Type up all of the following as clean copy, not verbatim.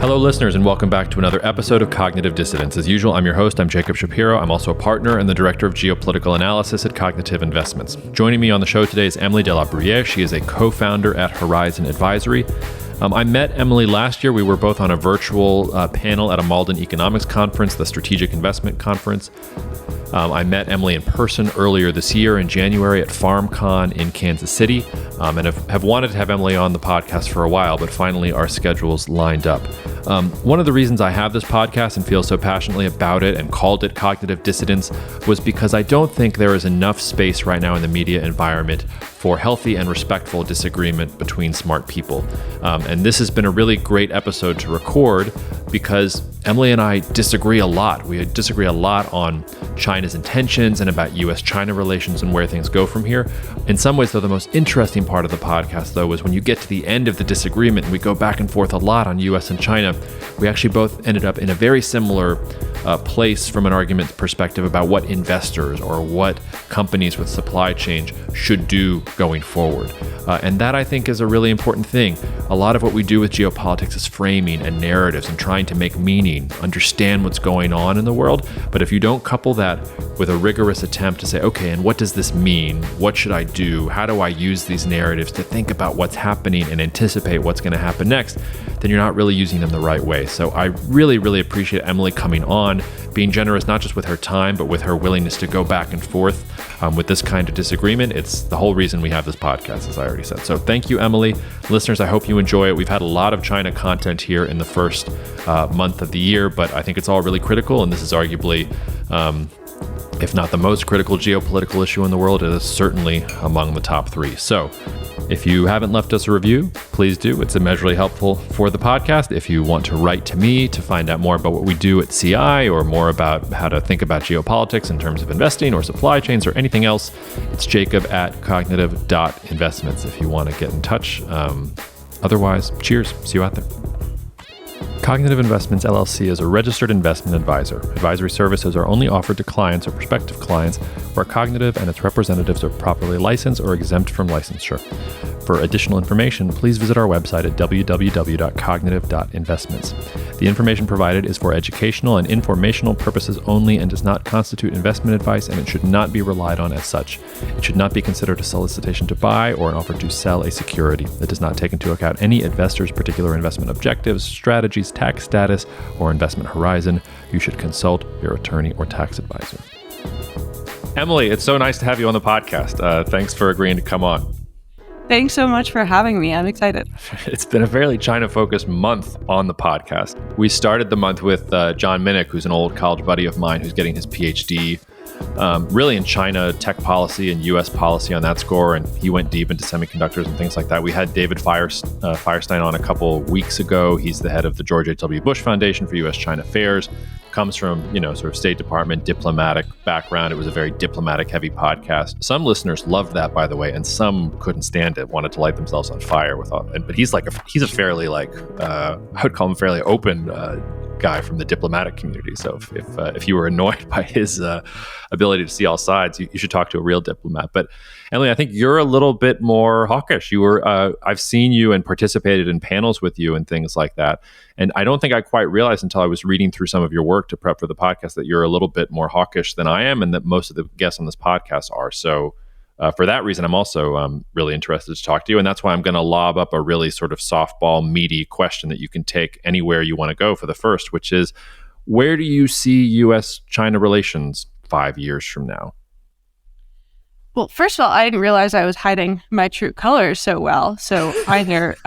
Hello, listeners, and welcome back to another episode of Cognitive Dissidence. As usual, I'm your host. I'm Jacob Shapiro. I'm also a partner and the director of geopolitical analysis at Cognitive Investments. Joining me on the show today is Emily de La Bruyère. She is a co-founder at Horizon Advisory. I met Emily last year. We were both on a virtual panel at a Malden Economics Conference, the Strategic Investment Conference. I met Emily in person earlier this year in January at FarmCon in Kansas City, and have wanted to have Emily on the podcast for a while, but finally our schedules lined up. One of the reasons I have this podcast and feel so passionately about it and called it Cognitive Dissidence was because I don't think there is enough space right now in the media environment for healthy and respectful disagreement between smart people. And this has been a really great episode to record because Emily and I disagree a lot. We disagree a lot on China's intentions and about U.S. China relations and where things go from here. In some ways, though, the most interesting part of the podcast, though, is when you get to the end of the disagreement and we go back and forth a lot on U.S. and China, we actually both ended up in a very similar place from an argument perspective about what investors or what companies with supply chains should do going forward. And that, I think, is a really important thing. A lot of what we do with geopolitics is framing and narratives and trying to make meaning, understand what's going on in the world. But if you don't couple that with a rigorous attempt to say, okay, and what does this mean? What should I do? How do I use these narratives to think about what's happening and anticipate what's going to happen next? Then you're not really using them the right way. So I really, really appreciate Emily coming on, being generous not just with her time, but with her willingness to go back and forth with this kind of disagreement. It's the whole reason we have this podcast, as I already said. So thank you, Emily. Listeners, I hope you enjoy it. We've had a lot of China content here in the first month of the year, but I think it's all really critical, and this is arguably, if not the most critical geopolitical issue in the world, it is certainly among the top three. So if you haven't left us a review, please do. It's immeasurably helpful for the podcast. If you want to write to me to find out more about what we do at CI or more about how to think about geopolitics in terms of investing or supply chains or anything else, it's jacob@cognitive.investments if you want to get in touch. Otherwise, cheers. See you out there. Cognitive Investments LLC is a registered investment advisor. Advisory services are only offered to clients or prospective clients where Cognitive and its representatives are properly licensed or exempt from licensure. For additional information, please visit our website at www.cognitive.investments. The information provided is for educational and informational purposes only and does not constitute investment advice, and it should not be relied on as such. It should not be considered a solicitation to buy or an offer to sell a security. It does not take into account any investor's particular investment objectives, strategies, tax status, or investment horizon. You should consult your attorney or tax advisor. Emily, it's so nice to have you on the podcast. Thanks for agreeing to come on. Thanks so much for having me. I'm excited. It's been a fairly China-focused month on the podcast. We started the month with John Minnick, who's an old college buddy of mine who's getting his PhD really in China tech policy and U.S. policy on that score, and he went deep into semiconductors and things like that. We had David Firestein on a couple weeks ago. He's the head of the George H.W. Bush Foundation for U.S. China Affairs. Comes from, sort of State Department diplomatic background. It was a very diplomatic heavy podcast. Some listeners loved that, by the way, and some couldn't stand it, wanted to light themselves on fire with all. But he's a fairly I would call him fairly open guy from the diplomatic community. So if you were annoyed by his ability to see all sides, you should talk to a real diplomat. But Emily, I think you're a little bit more hawkish. You were I've seen you and participated in panels with you and things like that. And I don't think I quite realized until I was reading through some of your work to prep for the podcast that you're a little bit more hawkish than I am, and that most of the guests on this podcast are. So for that reason, I'm also really interested to talk to you. And that's why I'm going to lob up a really sort of softball, meaty question that you can take anywhere you want to go for the first, which is, where do you see U.S.-China relations 5 years from now? Well, first of all, I didn't realize I was hiding my true colors so well. So either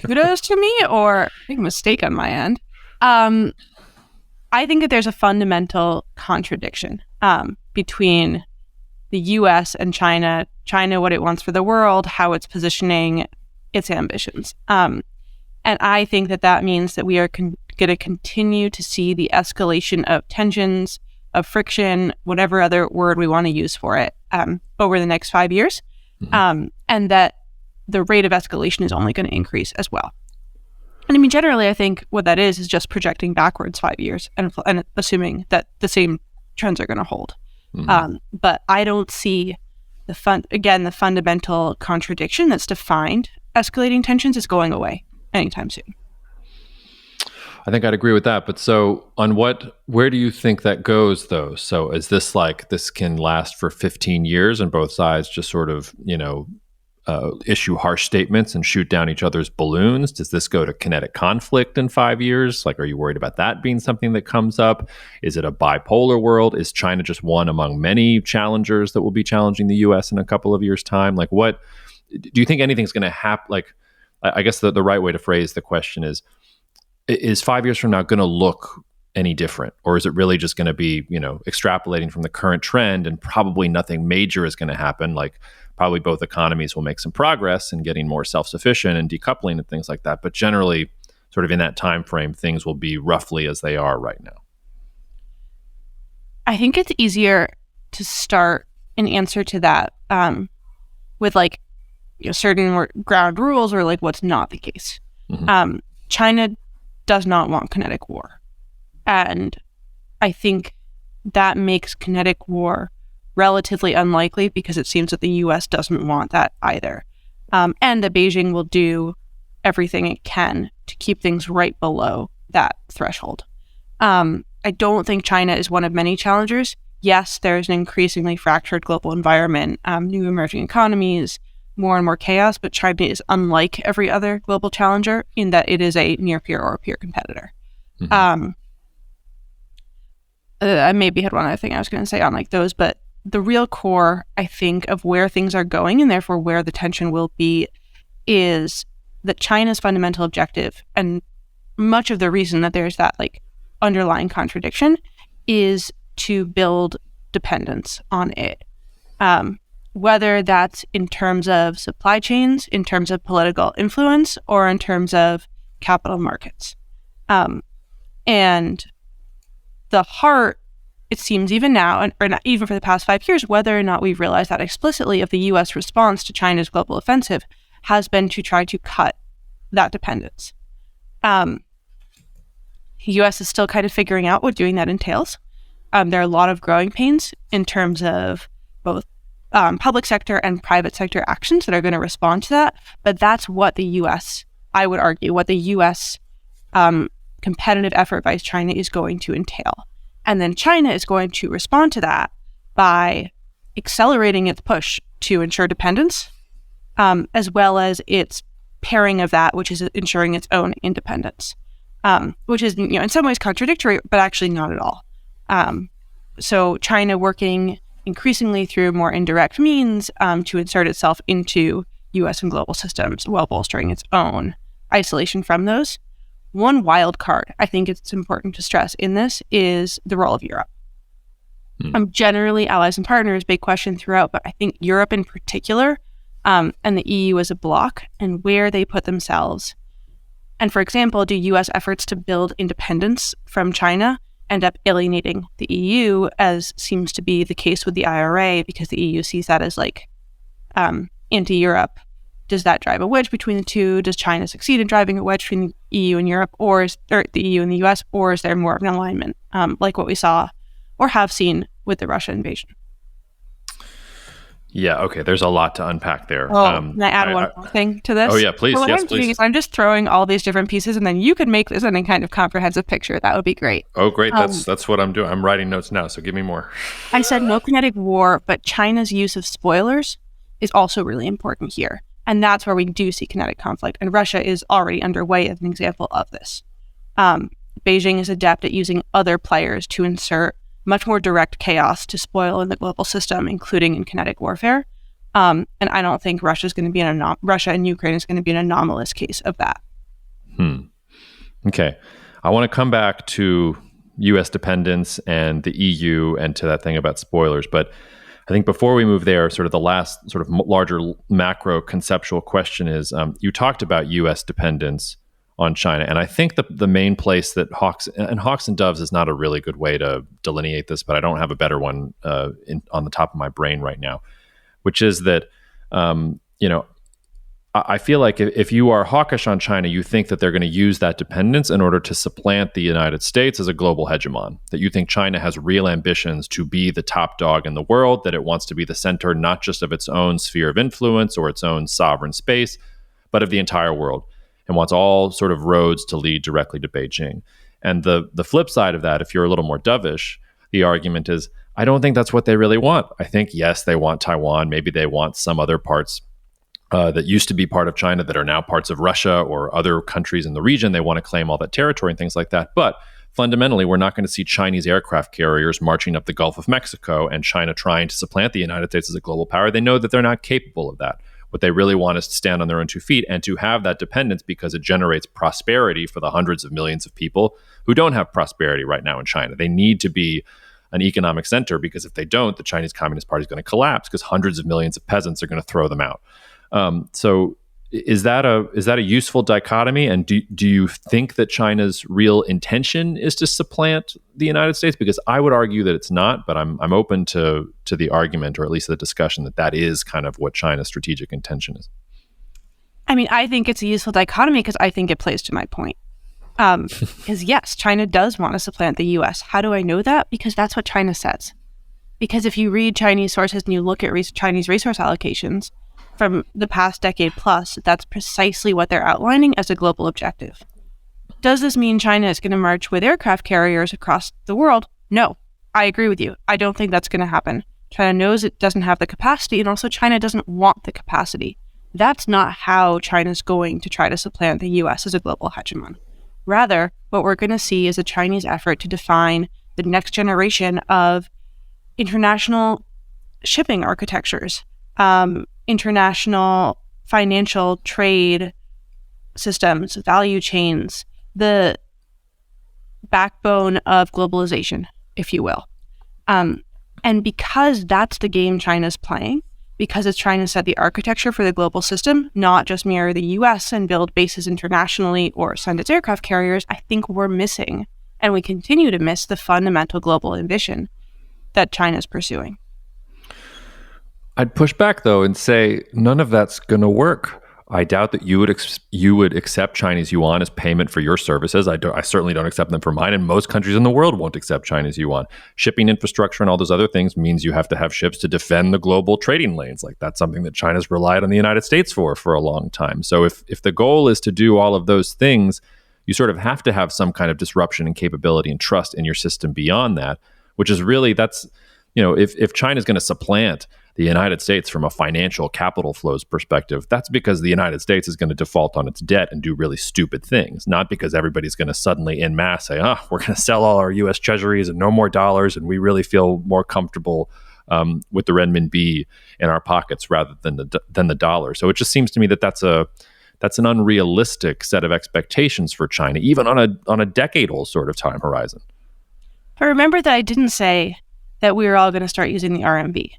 kudos to me or a mistake on my end. I think that there's a fundamental contradiction between the U.S. and China, what it wants for the world, how it's positioning its ambitions. And I think that means that we are going to continue to see the escalation of tensions, of friction, whatever other word we want to use for it, over the next 5 years. Mm-hmm. And that the rate of escalation is only going to increase as well. And I mean, generally, I think what that is just projecting backwards 5 years and assuming that the same trends are going to hold. Mm-hmm. But I don't see the fundamental contradiction that's defined escalating tensions is going away anytime soon. I think I'd agree with that. But so where do you think that goes though? So is this like, this can last for 15 years and both sides just sort of, issue harsh statements and shoot down each other's balloons? Does this go to kinetic conflict in 5 years? Like, are you worried about that being something that comes up? Is it a bipolar world? Is China just one among many challengers that will be challenging the US in a couple of years' time? Like, what do you think anything's going to happen? Like, I guess the right way to phrase the question is 5 years from now going to look any different? Or is it really just going to be, extrapolating from the current trend and probably nothing major is going to happen? Like, probably both economies will make some progress in getting more self-sufficient and decoupling and things like that. But generally, sort of in that time frame, things will be roughly as they are right now. I think it's easier to start an answer to that with certain ground rules or like what's not the case. Mm-hmm. China does not want kinetic war. And I think that makes kinetic war relatively unlikely because it seems that the U.S. doesn't want that either. And that Beijing will do everything it can to keep things right below that threshold. I don't think China is one of many challengers. Yes, there's an increasingly fractured global environment, new emerging economies, more and more chaos, but China is unlike every other global challenger in that it is a near peer or a peer competitor. Mm-hmm. I maybe had one other thing I was going to say on like those, but the real core, I think, of where things are going and therefore where the tension will be is that China's fundamental objective, and much of the reason that there's that like underlying contradiction, is to build dependence on it. Whether that's in terms of supply chains, in terms of political influence, or in terms of capital markets. And the heart, it seems even now, or not even for the past 5 years, whether or not we've realized that explicitly, of the U.S. response to China's global offensive has been to try to cut that dependence. The U.S. is still kind of figuring out what doing that entails. There are a lot of growing pains in terms of both public sector and private sector actions that are going to respond to that. But that's what the U.S., I would argue, what the U.S. Competitive effort by China is going to entail. And then China is going to respond to that by accelerating its push to ensure dependence, as well as its pairing of that, which is ensuring its own independence, which is, in some ways contradictory, but actually not at all. So China working increasingly through more indirect means to insert itself into U.S. and global systems while bolstering its own isolation from those. One wild card, I think it's important to stress in this, is the role of Europe. Generally, allies and partners, big question throughout, but I think Europe in particular, and the EU as a bloc, and where they put themselves. And for example, do U.S. efforts to build independence from China end up alienating the EU, as seems to be the case with the IRA, because the EU sees that as like anti-Europe? Does that drive a wedge between the two? Does China succeed in driving a wedge between the EU and Europe, or the EU and the US, or is there more of an alignment, like what we saw or have seen with the Russia invasion? Yeah, okay. There's a lot to unpack there. Can I add one more thing to this? Oh yeah, please. What Yes, I'm please. doing is I'm just throwing all these different pieces, and then you could make this any kind of comprehensive picture. That would be great. Oh, great. That's what I'm doing. I'm writing notes now, so give me more. I said no kinetic war, but China's use of spoilers is also really important here. And that's where we do see kinetic conflict. And Russia is already underway as an example of this. Beijing is adept at using other players to insert much more direct chaos to spoil in the global system, including in kinetic warfare. And I don't think Russia and Ukraine is going to be an anomalous case of that. Okay. I want to come back to U.S. dependence and the EU and to that thing about spoilers. But I think before we move there, sort of the last sort of larger macro conceptual question is, you talked about U.S. dependence on China. And I think the main place that hawks and doves is not a really good way to delineate this, but I don't have a better one on the top of my brain right now, which is that, I feel like if you are hawkish on China, you think that they're going to use that dependence in order to supplant the United States as a global hegemon, that you think China has real ambitions to be the top dog in the world, that it wants to be the center not just of its own sphere of influence or its own sovereign space, but of the entire world. and wants all sort of roads to lead directly to Beijing. And the flip side of that, if you're a little more dovish, the argument is, I don't think that's what they really want. I think, yes, they want Taiwan. Maybe they want some other parts that used to be part of China that are now parts of Russia or other countries in the region. They want to claim all that territory and things like that. But fundamentally, we're not going to see Chinese aircraft carriers marching up the Gulf of Mexico and China trying to supplant the United States as a global power. They know that they're not capable of that. What they really want is to stand on their own 2 feet and to have that dependence because it generates prosperity for the hundreds of millions of people who don't have prosperity right now in China. They need to be an economic center because if they don't, the Chinese Communist Party is going to collapse because hundreds of millions of peasants are going to throw them out. So is that a useful dichotomy? And do you think that China's real intention is to supplant the United States? Because I would argue that it's not, but I'm open to the argument, or at least the discussion, that is kind of what China's strategic intention is. I mean, I think it's a useful dichotomy because I think it plays to my point. Because yes, China does want to supplant the U.S. How do I know that? Because that's what China says. Because if you read Chinese sources and you look at Chinese resource allocations from the past decade plus, that's precisely what they're outlining as a global objective. Does this mean China is going to march with aircraft carriers across the world? No, I agree with you. I don't think that's going to happen. China knows it doesn't have the capacity, and also China doesn't want the capacity. That's not how China's going to try to supplant the U.S. as a global hegemon. Rather, what we're going to see is a Chinese effort to define the next generation of international shipping architectures, international financial trade systems, value chains, the backbone of globalization, if you will. And because that's the game China's playing, because it's trying to set the architecture for the global system, not just mirror the US and build bases internationally or send its aircraft carriers, I think we're missing, and we continue to miss, the fundamental global ambition that China's pursuing. I'd push back, though, and say none of that's going to work. I doubt that you would accept Chinese yuan as payment for your services. I certainly don't accept them for mine, and most countries in the world won't accept Chinese yuan. Shipping infrastructure and all those other things means you have to have ships to defend the global trading lanes. Like, that's something that China's relied on the United States for a long time. So if the goal is to do all of those things, you sort of have to have some kind of disruption and capability and trust in your system beyond that, which is really, that's, if China's going to supplant the United States from a financial capital flows perspective, that's because the United States is going to default on its debt and do really stupid things, not because everybody's going to suddenly en masse say, we're going to sell all our U.S. treasuries and no more dollars, and we really feel more comfortable with the renminbi in our pockets rather than the dollar. So it just seems to me that that's an unrealistic set of expectations for China, even on a decadal sort of time horizon. But remember that I didn't say that we were all going to start using the RMB.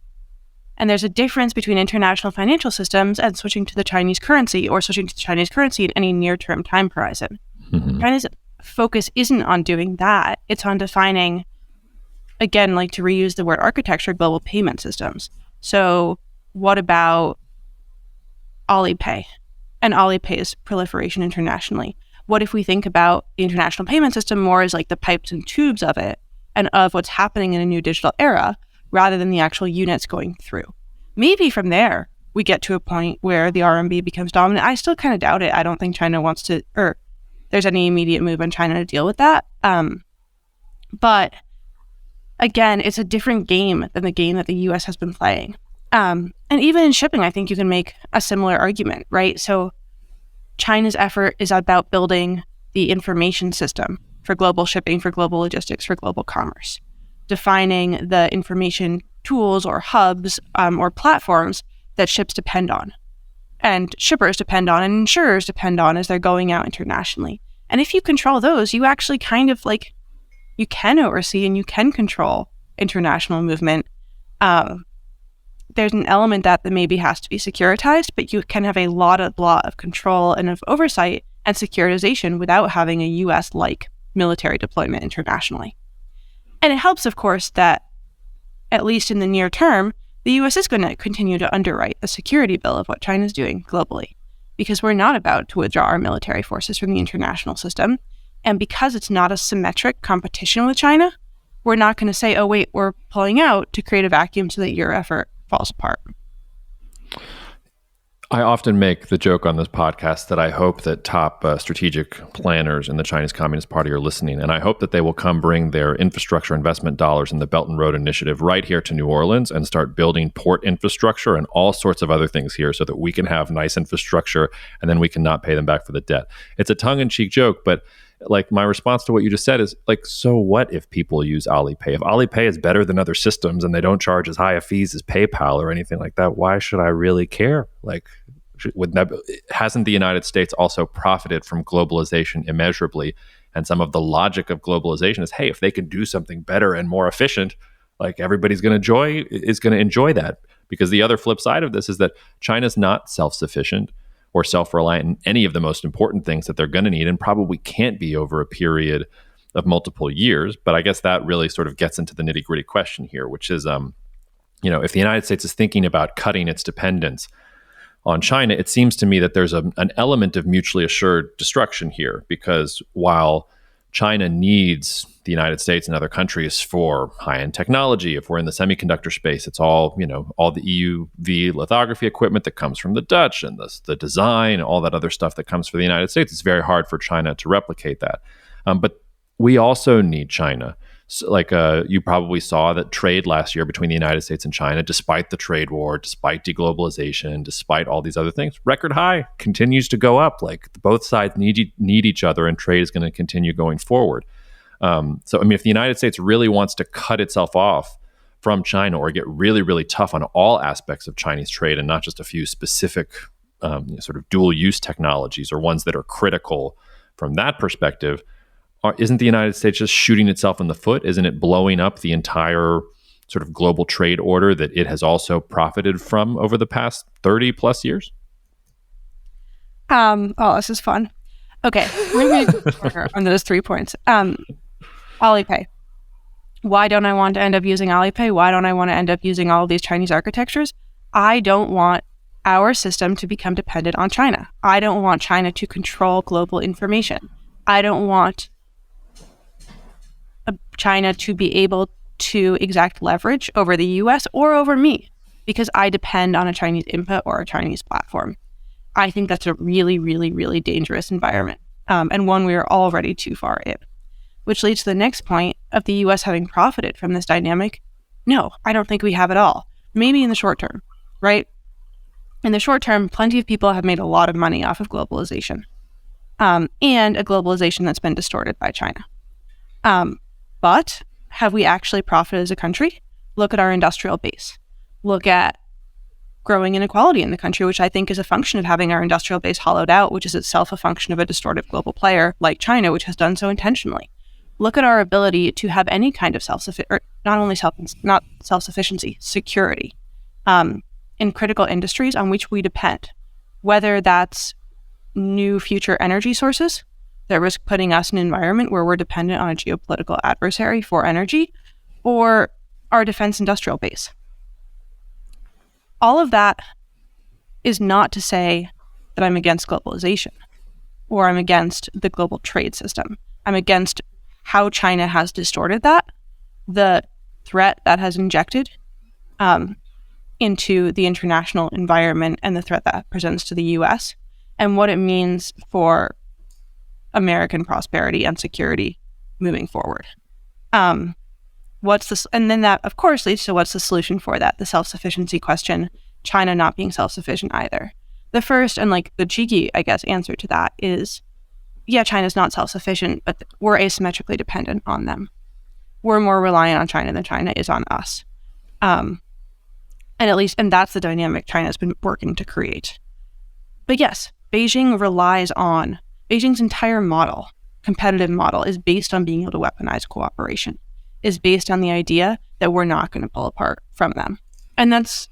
And there's a difference between international financial systems and switching to the Chinese currency, or switching to the Chinese currency in any near-term time horizon. Mm-hmm. China's focus isn't on doing that. It's on defining, again, like to reuse the word architecture, global payment systems. So what about Alipay and Alipay's proliferation internationally? What if we think about the international payment system more as like the pipes and tubes of it and of what's happening in a new digital era, rather than the actual units going through? Maybe from there, we get to a point where the RMB becomes dominant. I still kind of doubt it. I don't think China wants to, or there's any immediate move on China to deal with that. But again, it's a different game than the game that the US has been playing. And even in shipping, I think you can make a similar argument, right? So China's effort is about building the information system for global shipping, for global logistics, for global commerce, defining the information tools or hubs or platforms that ships depend on, and shippers depend on, and insurers depend on as they're going out internationally. And if you control those, you actually kind of like, you can oversee and you can control international movement. There's an element that maybe has to be securitized, but you can have a lot of control and of oversight and securitization without having a US-like military deployment internationally. And it helps, of course, that at least in the near term, the US is going to continue to underwrite the security bill of what China's doing globally, because we're not about to withdraw our military forces from the international system. And because it's not a symmetric competition with China, we're not going to say, oh, wait, we're pulling out to create a vacuum so that your effort falls apart. I often make the joke on this podcast that I hope that top strategic planners in the Chinese Communist Party are listening, and I hope that they will come bring their infrastructure investment dollars in the Belt and Road Initiative right here to New Orleans and start building port infrastructure and all sorts of other things here so that we can have nice infrastructure and then we can not pay them back for the debt. It's a tongue-in-cheek joke, but like my response to what you just said is like, so what if people use Alipay? If Alipay is better than other systems and they don't charge as high a fees as PayPal or anything like that, why should I really care? Like, hasn't the United States also profited from globalization immeasurably? And some of the logic of globalization is, hey, if they can do something better and more efficient, like everybody's going to enjoy that. Because the other flip side of this is that China's not self-sufficient or self-reliant in any of the most important things that they're going to need, and probably can't be over a period of multiple years. But I guess that really sort of gets into the nitty-gritty question here, which is, if the United States is thinking about cutting its dependence on China, it seems to me that there's an element of mutually assured destruction here, because while China needs the United States and other countries for high-end technology, if we're in the semiconductor space, it's all, all the EUV lithography equipment that comes from the Dutch and the design, all that other stuff that comes from the United States. It's very hard for China to replicate that. But we also need China. So, you probably saw that trade last year between the United States and China, despite the trade war, despite deglobalization, despite all these other things, record high, continues to go up. Like both sides need each other, and trade is going to continue going forward. If the United States really wants to cut itself off from China or get really, really tough on all aspects of Chinese trade and not just a few specific sort of dual use technologies or ones that are critical from that perspective, isn't the United States just shooting itself in the foot? Isn't it blowing up the entire sort of global trade order that it has also profited from over the past 30 plus years? This is fun. Okay, we're going to on those 3 points. Alipay. Why don't I want to end up using Alipay? Why don't I want to end up using all of these Chinese architectures? I don't want our system to become dependent on China. I don't want China to control global information. I don't want China to be able to exact leverage over the US or over me because I depend on a Chinese input or a Chinese platform. I think that's a really, really, really dangerous environment, and one we are already too far in. Which leads to the next point of the US having profited from this dynamic. No, I don't think we have at all. Maybe in the short term, right? In the short term, plenty of people have made a lot of money off of globalization, and a globalization that's been distorted by China. But have we actually profited as a country? Look at our industrial base. Look at growing inequality in the country, which I think is a function of having our industrial base hollowed out, which is itself a function of a distorted global player like China, which has done so intentionally. Look at our ability to have any kind of self-sufficiency, security in critical industries on which we depend, whether that's new future energy sources that risk putting us in an environment where we're dependent on a geopolitical adversary for energy, or our defense industrial base. All of that is not to say that I'm against globalization or I'm against the global trade system. I'm against how China has distorted that, the threat that has injected into the international environment and the threat that presents to the US, and what it means for American prosperity and security moving forward. And then that, of course, leads to what's the solution for that? The self-sufficiency question, China not being self-sufficient either. The first and the cheeky, I guess, answer to that is, yeah, China's not self-sufficient, but we're asymmetrically dependent on them. We're more reliant on China than China is on us. And that's the dynamic China's been working to create. But yes, Beijing's entire model, competitive model, is based on being able to weaponize cooperation, is based on the idea that we're not going to pull apart from them. And that's,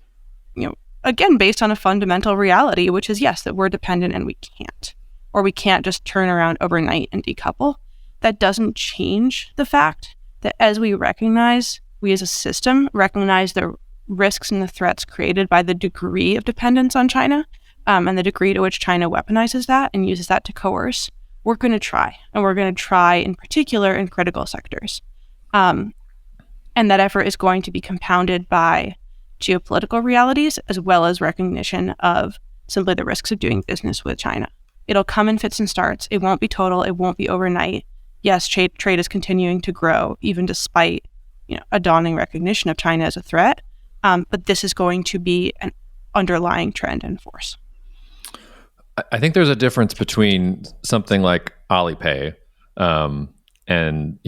again, based on a fundamental reality, which is, yes, that we're dependent and we can't. Or we can't just turn around overnight and decouple. That doesn't change the fact that as we as a system recognize the risks and the threats created by the degree of dependence on China, and the degree to which China weaponizes that and uses that to coerce, we're going to try. And we're going to try in particular in critical sectors. And that effort is going to be compounded by geopolitical realities as well as recognition of simply the risks of doing business with China. It'll come in fits and starts. It won't be total. It won't be overnight. Yes, trade is continuing to grow, even despite a dawning recognition of China as a threat. But this is going to be an underlying trend and force. I think there's a difference between something like Alipay and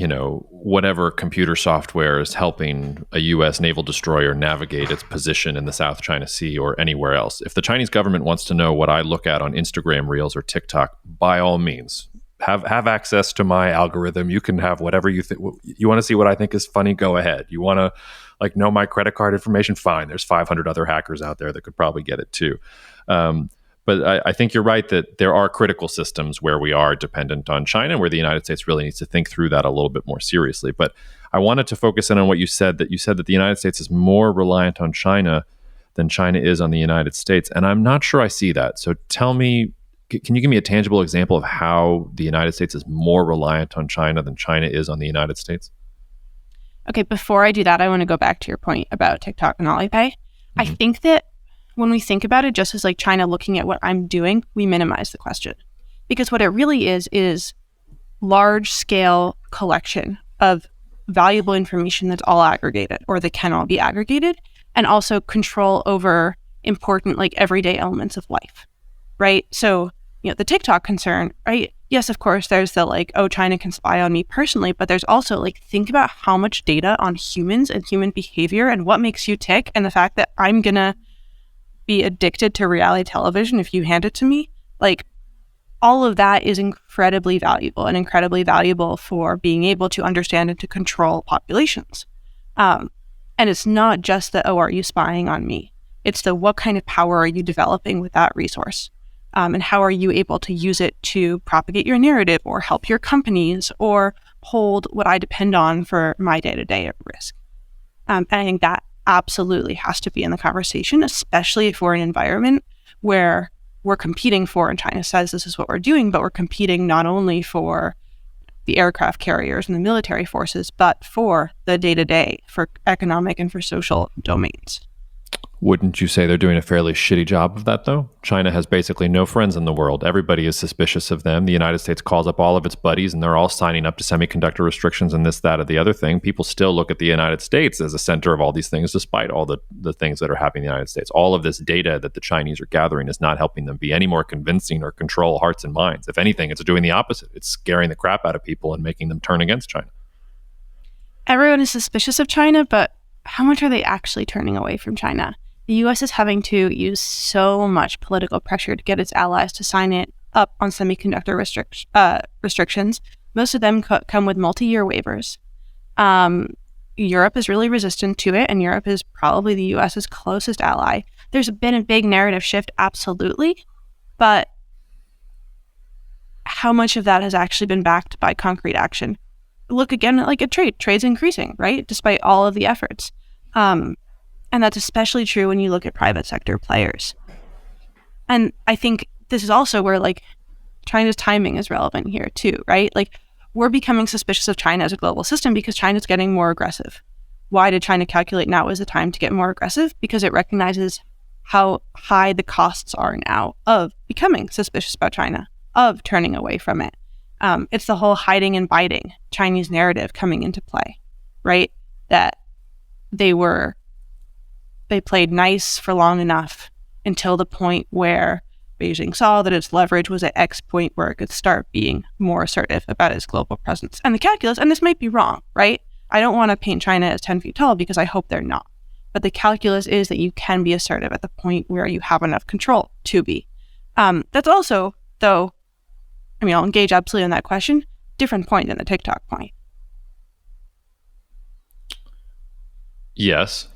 whatever computer software is helping a U.S. naval destroyer navigate its position in the South China Sea or anywhere else. If the Chinese government wants to know what I look at on Instagram Reels or TikTok, by all means, have access to my algorithm. You can have whatever you think. You want to see what I think is funny? Go ahead. You want to know my credit card information? Fine. There's 500 other hackers out there that could probably get it too. But I think you're right that there are critical systems where we are dependent on China, where the United States really needs to think through that a little bit more seriously. But I wanted to focus in on what you said, that the United States is more reliant on China than China is on the United States. And I'm not sure I see that. So tell me, can you give me a tangible example of how the United States is more reliant on China than China is on the United States? Okay, before I do that, I want to go back to your point about TikTok and Alipay. Mm-hmm. I think that when we think about it, just as like China looking at what I'm doing, we minimize the question. Because what it really is large-scale collection of valuable information that's all aggregated, or that can all be aggregated, and also control over important, like, everyday elements of life, right? So, the TikTok concern, right? Yes, of course, there's the China can spy on me personally, but there's also think about how much data on humans and human behavior and what makes you tick, and the fact that I'm gonna be addicted to reality television if you hand it to me. All of that is incredibly valuable for being able to understand and to control populations. And it's not just the, are you spying on me? It's the, what kind of power are you developing with that resource? And how are you able to use it to propagate your narrative or help your companies or hold what I depend on for my day-to-day at risk? And I think that absolutely has to be in the conversation, especially if we're in an environment where we're competing for, and China says this is what we're doing, but we're competing not only for the aircraft carriers and the military forces, but for the day-to-day, for economic and for social domains. Wouldn't you say they're doing a fairly shitty job of that, though? China has basically no friends in the world. Everybody is suspicious of them. The United States calls up all of its buddies, and they're all signing up to semiconductor restrictions and this, that, or the other thing. People still look at the United States as a center of all these things, despite all the things that are happening in the United States. All of this data that the Chinese are gathering is not helping them be any more convincing or control hearts and minds. If anything, it's doing the opposite. It's scaring the crap out of people and making them turn against China. Everyone is suspicious of China, but how much are they actually turning away from China? The U.S. is having to use so much political pressure to get its allies to sign it up on semiconductor restrictions. Most of them come with multi-year waivers. Europe is really resistant to it, and Europe is probably the U.S.'s closest ally. There's been a big narrative shift, absolutely, but how much of that has actually been backed by concrete action? Look again at trade. Trade's increasing, right? Despite all of the efforts. And that's especially true when you look at private sector players. And I think this is also where China's timing is relevant here too, right? We're becoming suspicious of China as a global system because China's getting more aggressive. Why did China calculate now is the time to get more aggressive? Because it recognizes how high the costs are now of becoming suspicious about China, of turning away from it. It's the whole hiding and biting Chinese narrative coming into play, right? That they played nice for long enough until the point where Beijing saw that its leverage was at X point where it could start being more assertive about its global presence. And the calculus, and this might be wrong, right? I don't want to paint China as 10 feet tall because I hope they're not. But the calculus is that you can be assertive at the point where you have enough control to be. That's also, though, I'll engage absolutely on that question, different point than the TikTok point. Yes.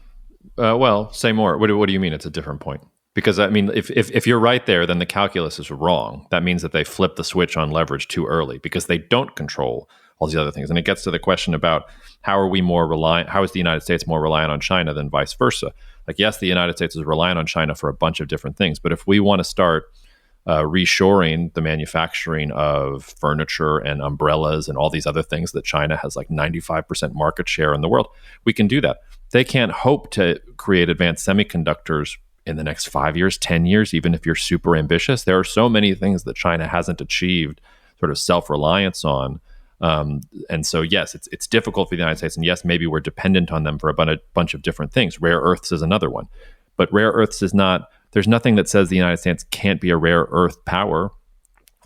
Well, say more. What do you mean it's a different point? Because, if you're right there, then the calculus is wrong. That means that they flipped the switch on leverage too early because they don't control all these other things. And it gets to the question about how is the United States more reliant on China than vice versa? Yes, the United States is reliant on China for a bunch of different things. But if we want to start reshoring the manufacturing of furniture and umbrellas and all these other things that China has 95% market share in the world, we can do that. They can't hope to create advanced semiconductors in the next 5 years, 10 years, even if you're super ambitious, there are so many things that China hasn't achieved sort of self-reliance on. And so, yes, it's difficult for the United States. And yes, maybe we're dependent on them for a bunch of different things. Rare earths is another one. But rare earths is not, there's nothing that says the United States can't be a rare earth power.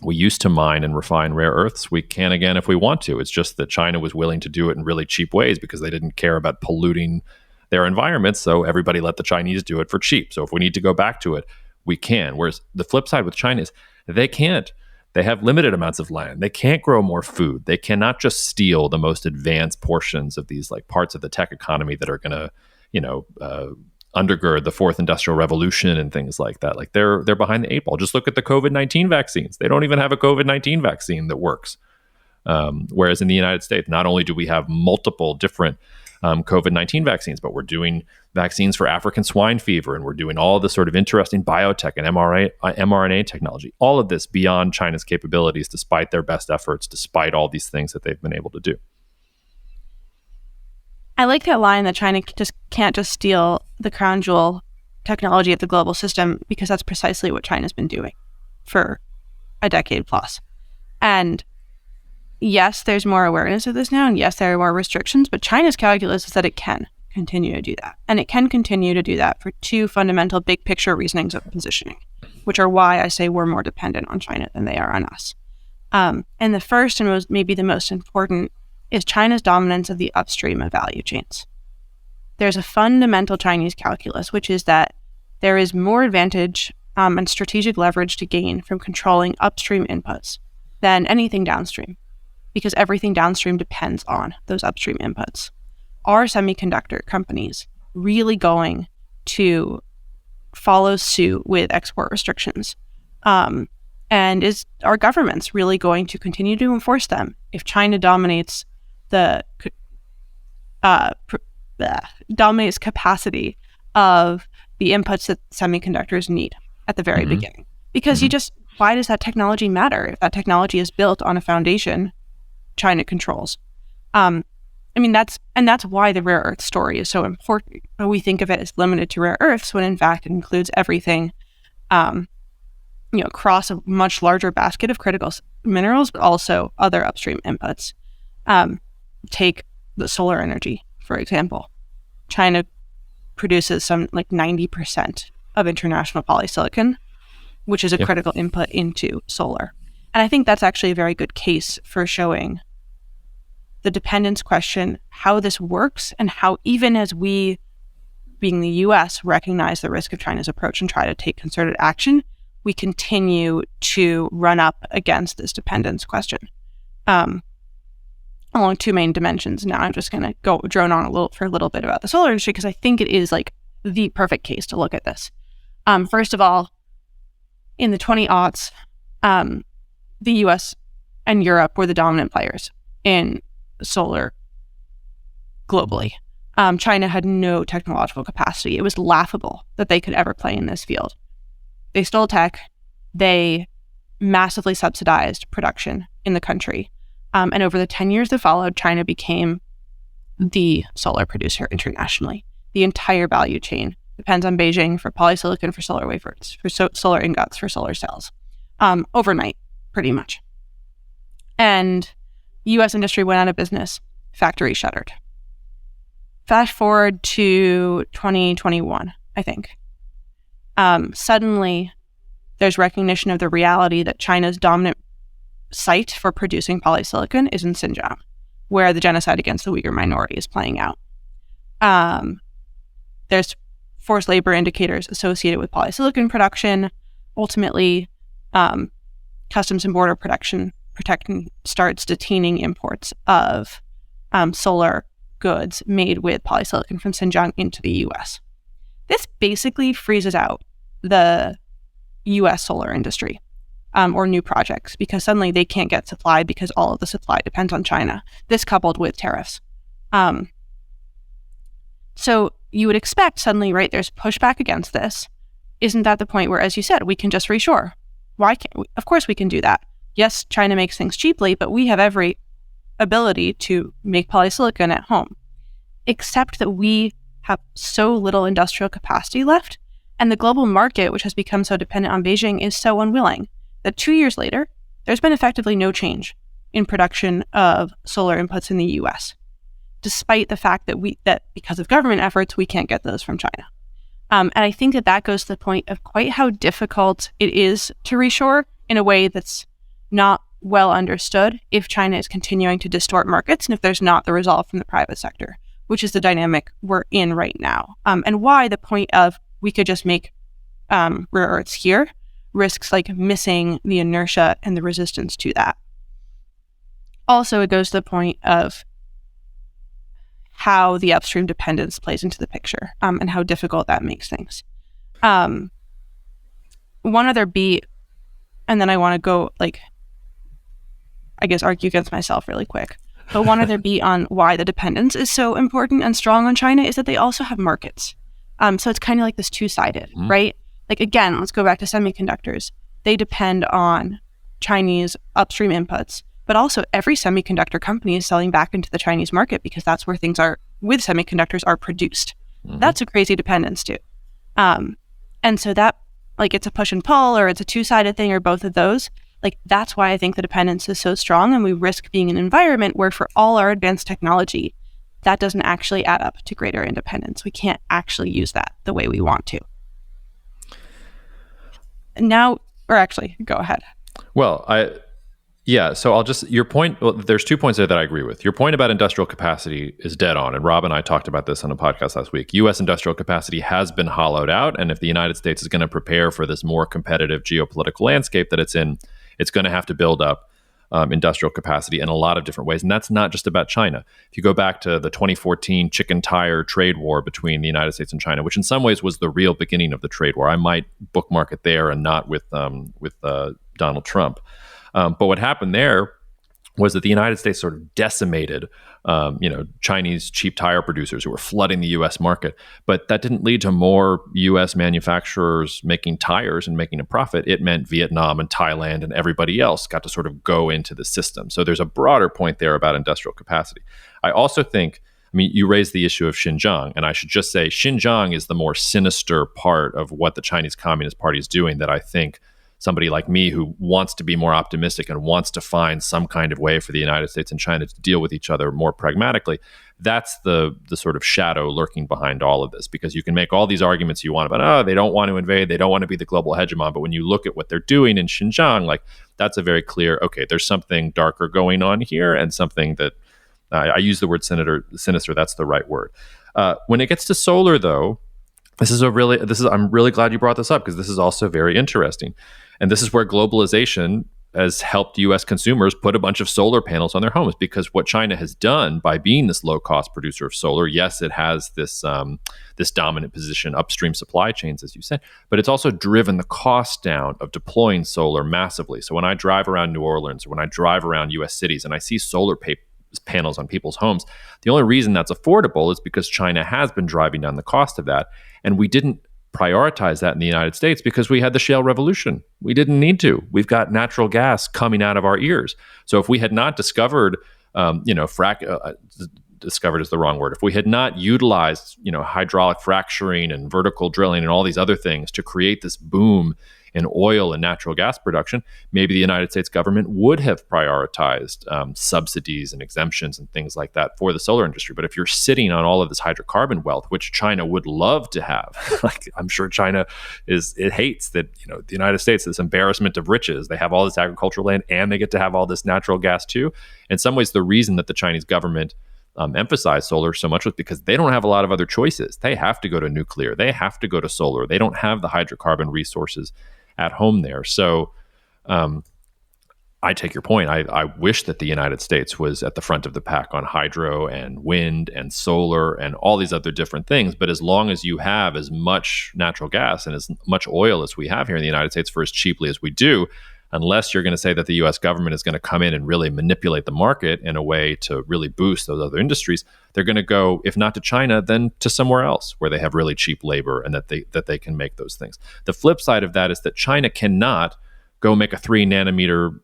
We used to mine and refine rare earths. We can again if we want to. It's just that China was willing to do it in really cheap ways because they didn't care about polluting their environment. So everybody let the Chinese do it for cheap. So if we need to go back to it, we can. Whereas the flip side with China is they can't. They have limited amounts of land. They can't grow more food. They cannot just steal the most advanced portions of these like parts of the tech economy that are going to, undergird the fourth industrial revolution and things like that. Like they're behind the eight ball. Just look at the COVID-19 vaccines. They don't even have a COVID-19 vaccine that works. Whereas in the United States, not only do we have multiple different COVID-19 vaccines, but we're doing vaccines for African swine fever, and we're doing all the sort of interesting biotech and mRNA technology. All of this beyond China's capabilities, despite their best efforts, despite all these things that they've been able to do. I like that line that China can't just steal the crown jewel technology of the global system, because that's precisely what China's been doing for a decade plus. And yes, there's more awareness of this now, and yes, there are more restrictions, but China's calculus is that it can continue to do that. And it can continue to do that for two fundamental big picture reasonings of positioning, which are why I say we're more dependent on China than they are on us. And the first and maybe the most important is China's dominance of the upstream of value chains. There's a fundamental Chinese calculus, which is that there is more advantage and strategic leverage to gain from controlling upstream inputs than anything downstream, because everything downstream depends on those upstream inputs. Are semiconductor companies really going to follow suit with export restrictions? And is our governments really going to continue to enforce them if China dominates dominates capacity of the inputs that semiconductors need at the very beginning? Because why does that technology matter if that technology is built on a foundation China controls? That's why the rare earth story is so important. We think of it as limited to rare earths when in fact it includes everything, across a much larger basket of critical minerals, but also other upstream inputs. Take the solar energy, for example. China produces some 90% of international polysilicon, which is a critical input into solar. And I think that's actually a very good case for showing the dependence question, how this works, and how even as we, being the U.S., recognize the risk of China's approach and try to take concerted action, we continue to run up against this dependence question along two main dimensions. Now I'm just going to drone on a little bit about the solar industry, because I think it is the perfect case to look at this. First of all, in the 20-aughts, the U.S. and Europe were the dominant players in solar globally. China had no technological capacity. It was laughable that they could ever play in this field. They stole tech. They massively subsidized production in the country. And over the 10 years that followed, China became the solar producer internationally. The entire value chain depends on Beijing for polysilicon, for solar wafers, for solar ingots, for solar cells, overnight, pretty much. And U.S. industry went out of business. Factory shuttered. Fast forward to 2021, I think. Suddenly, there's recognition of the reality that China's dominant site for producing polysilicon is in Xinjiang, where the genocide against the Uyghur minority is playing out. There's forced labor indicators associated with polysilicon production. Ultimately, Customs and Border Protection starts detaining imports of solar goods made with polysilicon from Xinjiang into the U.S. This basically freezes out the U.S. solar industry or new projects, because suddenly they can't get supply because all of the supply depends on China. This coupled with tariffs. So you would expect suddenly, right, there's pushback against this. Isn't that the point where, as you said, we can just reshore? Why can't we? Of course we can do that. Yes, China makes things cheaply, but we have every ability to make polysilicon at home, except that we have so little industrial capacity left And the global market, which has become so dependent on Beijing, is so unwilling that 2 years later, there's been effectively no change in production of solar inputs in the US, despite the fact that because of government efforts, we can't get those from China. And I think that goes to the point of quite how difficult it is to reshore in a way that's not well understood if China is continuing to distort markets and if there's not the resolve from the private sector, which is the dynamic we're in right now. And why the point of we could just make rare earths here risks like missing the inertia and the resistance to that. Also, it goes to the point of how the upstream dependence plays into the picture and how difficult that makes things. One other beat, and then I want to go argue against myself really quick. But one other beat on why the dependence is so important and strong on China is that they also have markets. So it's kind of like this two-sided, right? Like, again, let's go back to semiconductors. They depend on Chinese upstream inputs, but also every semiconductor company is selling back into the Chinese market because that's where things are with semiconductors are produced. That's a crazy dependence too. And so that, like, it's a push and pull, or it's a two-sided thing, or both of those. Like, that's why I think the dependence is so strong, and we risk being an environment where for all our advanced technology, that doesn't actually add up to greater independence. We can't actually use that the way we want to. Now, or actually, go ahead. Well, so I'll just, your point, there's 2 points there that I agree with. Your point about industrial capacity is dead on. And Rob and I talked about this on a podcast last week. U.S. industrial capacity has been hollowed out. And if the United States is going to prepare for this more competitive geopolitical landscape that it's in, it's going to have to build up industrial capacity in a lot of different ways. And that's not just about China. If you go back to the 2014 chicken tire trade war between the United States and China, which in some ways was the real beginning of the trade war, I might bookmark it there and not with Donald Trump. But what happened there was that the United States sort of decimated, Chinese cheap tire producers who were flooding the U.S. market. But that didn't lead to more U.S. manufacturers making tires and making a profit. It meant Vietnam and Thailand and everybody else got to sort of go into the system. So there's a broader point there about industrial capacity. I also think, you raised the issue of Xinjiang, and I should just say Xinjiang is the more sinister part of what the Chinese Communist Party is doing that I think somebody like me who wants to be more optimistic and wants to find some kind of way for the United States and China to deal with each other more pragmatically, that's the sort of shadow lurking behind all of this. Because you can make all these arguments you want about, they don't want to invade, they don't want to be the global hegemon. But when you look at what they're doing in Xinjiang, like, that's a very clear, okay, there's something darker going on here, and something that, I use the word sinister, that's the right word. When it gets to solar, though, I'm really glad you brought this up, because this is also very interesting. And this is where globalization has helped U.S. consumers put a bunch of solar panels on their homes, because what China has done by being this low-cost producer of solar, yes, it has this dominant position upstream supply chains, as you said, but it's also driven the cost down of deploying solar massively. So when I drive around New Orleans, or when I drive around U.S. cities and I see solar panels on people's homes, the only reason that's affordable is because China has been driving down the cost of that. And we didn't prioritize that in the United States because we had the shale revolution. We didn't need to. We've got natural gas coming out of our ears. So if we had not discovered, discovered is the wrong word. If we had not utilized, hydraulic fracturing and vertical drilling and all these other things to create this boom in oil and natural gas production, maybe the United States government would have prioritized subsidies and exemptions and things like that for the solar industry. But if you're sitting on all of this hydrocarbon wealth, which China would love to have, like, I'm sure China hates that, the United States, this embarrassment of riches. They have all this agricultural land and they get to have all this natural gas too. In some ways, the reason that the Chinese government emphasize solar so much was because they don't have a lot of other choices. They have to go to nuclear. They have to go to solar. They don't have the hydrocarbon resources at home there. So I take your point. I wish that the United States was at the front of the pack on hydro and wind and solar and all these other different things. But as long as you have as much natural gas and as much oil as we have here in the United States for as cheaply as we do, unless you're going to say that the U.S. government is going to come in and really manipulate the market in a way to really boost those other industries, they're going to go, if not to China, then to somewhere else where they have really cheap labor and that they can make those things. The flip side of that is that China cannot go make a 3 nanometer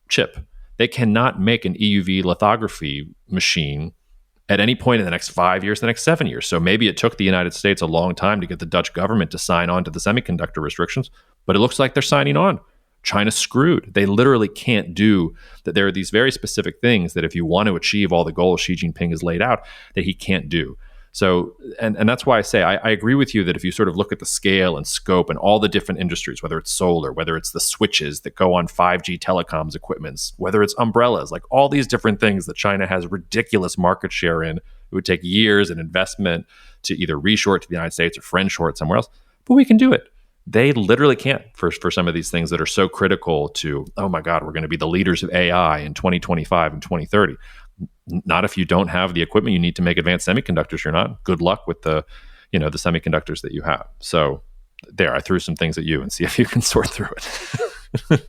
chip. They cannot make an EUV lithography machine at any point in the next 5 years, the next 7 years. So maybe it took the United States a long time to get the Dutch government to sign on to the semiconductor restrictions, but it looks like they're signing on. China's screwed. They literally can't do that. There are these very specific things that if you want to achieve all the goals Xi Jinping has laid out, that he can't do. So, and that's why I say I agree with you that if you sort of look at the scale and scope and all the different industries, whether it's solar, whether it's the switches that go on 5G telecoms equipments, whether it's umbrellas, like all these different things that China has ridiculous market share in, it would take years and investment to either reshore it to the United States or friendshore it somewhere else, but we can do it. They literally can't for some of these things that are so critical to, oh my God, we're going to be the leaders of AI in 2025 and 2030. Not if you don't have the equipment you need to make advanced semiconductors. You're not. Good luck with the semiconductors that you have. So there, I threw some things at you and see if you can sort through it.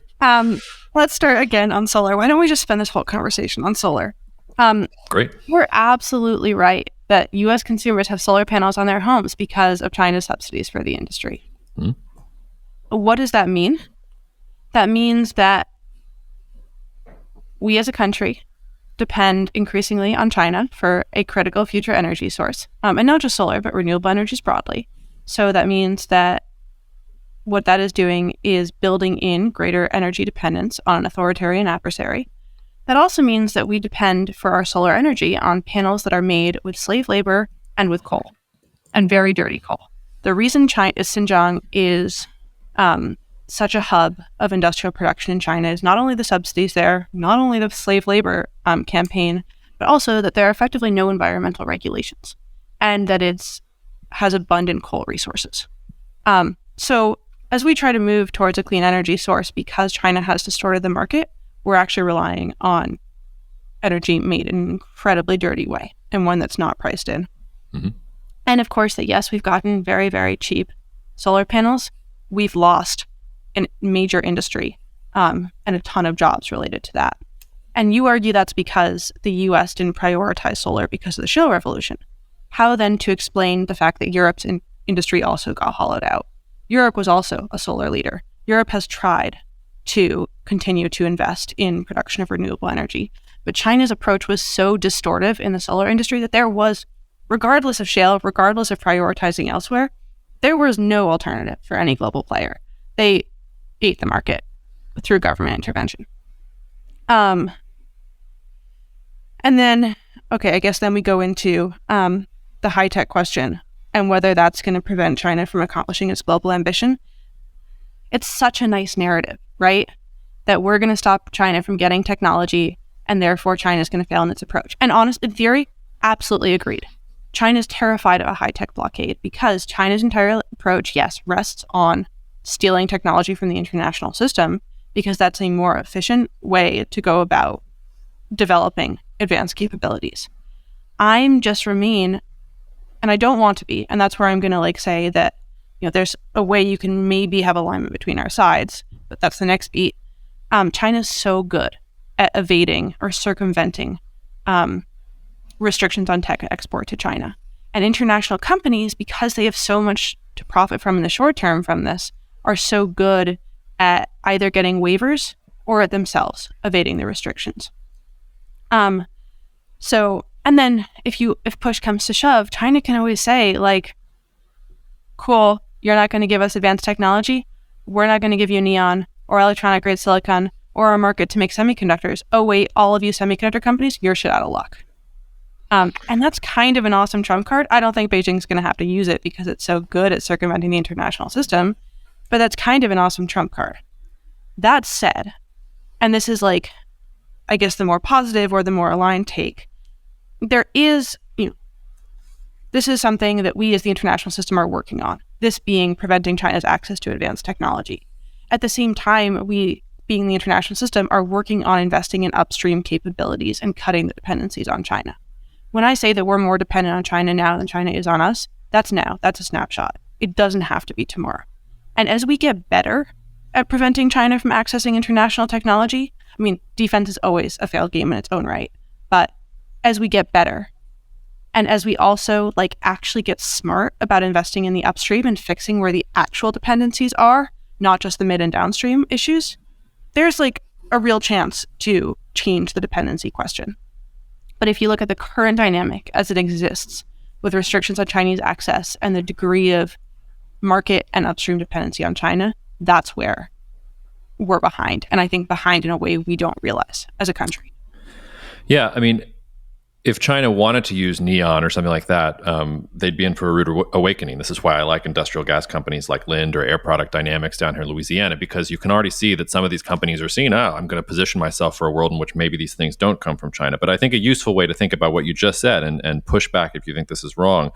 Let's start again on solar. Why don't we just spend this whole conversation on solar? Great. We're absolutely right that U.S. consumers have solar panels on their homes because of China's subsidies for the industry. What does that mean? That means that we as a country depend increasingly on China for a critical future energy source, and not just solar, but renewable energies broadly. So that means that what that is doing is building in greater energy dependence on an authoritarian adversary. That also means that we depend for our solar energy on panels that are made with slave labor and with coal, and very dirty coal. The reason Xinjiang is such a hub of industrial production in China is not only the subsidies there, not only the slave labor campaign, but also that there are effectively no environmental regulations and that it has abundant coal resources. So as we try to move towards a clean energy source, because China has distorted the market, we're actually relying on energy made in an incredibly dirty way and one that's not priced in. Mm-hmm. And of course, that yes, we've gotten very, very cheap solar panels. We've lost a major industry and a ton of jobs related to that. And you argue that's because the U.S. didn't prioritize solar because of the shale revolution. How then to explain the fact that Europe's industry also got hollowed out? Europe was also a solar leader. Europe has tried to continue to invest in production of renewable energy. But China's approach was so distortive in the solar industry that there was, regardless of shale, regardless of prioritizing elsewhere, there was no alternative for any global player. They ate the market through government intervention. And then, okay, I guess then we go into the high-tech question and whether that's going to prevent China from accomplishing its global ambition. It's such a nice narrative, right? That we're going to stop China from getting technology and therefore China's going to fail in its approach. And honestly, in theory, absolutely agreed. China's terrified of a high-tech blockade because China's entire approach, yes, rests on stealing technology from the international system because that's a more efficient way to go about developing advanced capabilities. I'm just remain, and I don't want to be, and that's where I'm going to say that, there's a way you can maybe have alignment between our sides, but that's the next beat. China's so good at evading or circumventing restrictions on tech export to China. And international companies, because they have so much to profit from in the short term from this, are so good at either getting waivers or at themselves evading the restrictions. And then if push comes to shove, China can always say, cool, you're not going to give us advanced technology. We're not going to give you neon or electronic grade silicon or a market to make semiconductors. Oh, wait, all of you semiconductor companies, you're shit out of luck. And that's kind of an awesome trump card. I don't think Beijing's going to have to use it because it's so good at circumventing the international system, but that's kind of an awesome trump card. That said, and this is I guess the more positive or the more aligned take, there is, this is something that we as the international system are working on, this being preventing China's access to advanced technology. At the same time, we, being the international system, are working on investing in upstream capabilities and cutting the dependencies on China. When I say that we're more dependent on China now than China is on us, that's now. That's a snapshot. It doesn't have to be tomorrow. And as we get better at preventing China from accessing international technology, defense is always a failed game in its own right. But as we get better, and as we also actually get smart about investing in the upstream and fixing where the actual dependencies are, not just the mid and downstream issues, there's a real chance to change the dependency question. But if you look at the current dynamic as it exists with restrictions on Chinese access and the degree of market and upstream dependency on China, that's where we're behind. And I think behind in a way we don't realize as a country. Yeah, I mean, if China wanted to use neon or something like that, they'd be in for a rude awakening. This is why I like industrial gas companies like Lind or Air Product Dynamics down here in Louisiana, because you can already see that some of these companies are seeing, I'm going to position myself for a world in which maybe these things don't come from China. But I think a useful way to think about what you just said and push back if you think this is wrong.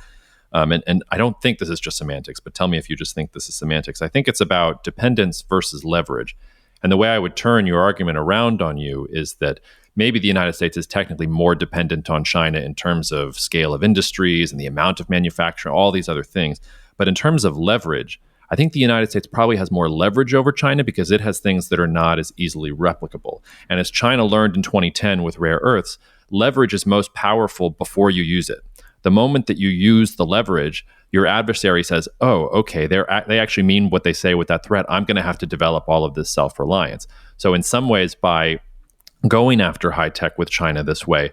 And I don't think this is just semantics, but tell me if you just think this is semantics. I think it's about dependence versus leverage. And the way I would turn your argument around on you is that maybe the United States is technically more dependent on China in terms of scale of industries and the amount of manufacturing, all these other things. But in terms of leverage, I think the United States probably has more leverage over China because it has things that are not as easily replicable. And as China learned in 2010 with rare earths, leverage is most powerful before you use it. The moment that you use the leverage, your adversary says, oh, okay, they actually mean what they say with that threat. I'm going to have to develop all of this self-reliance. So in some ways, by going after high tech with China this way,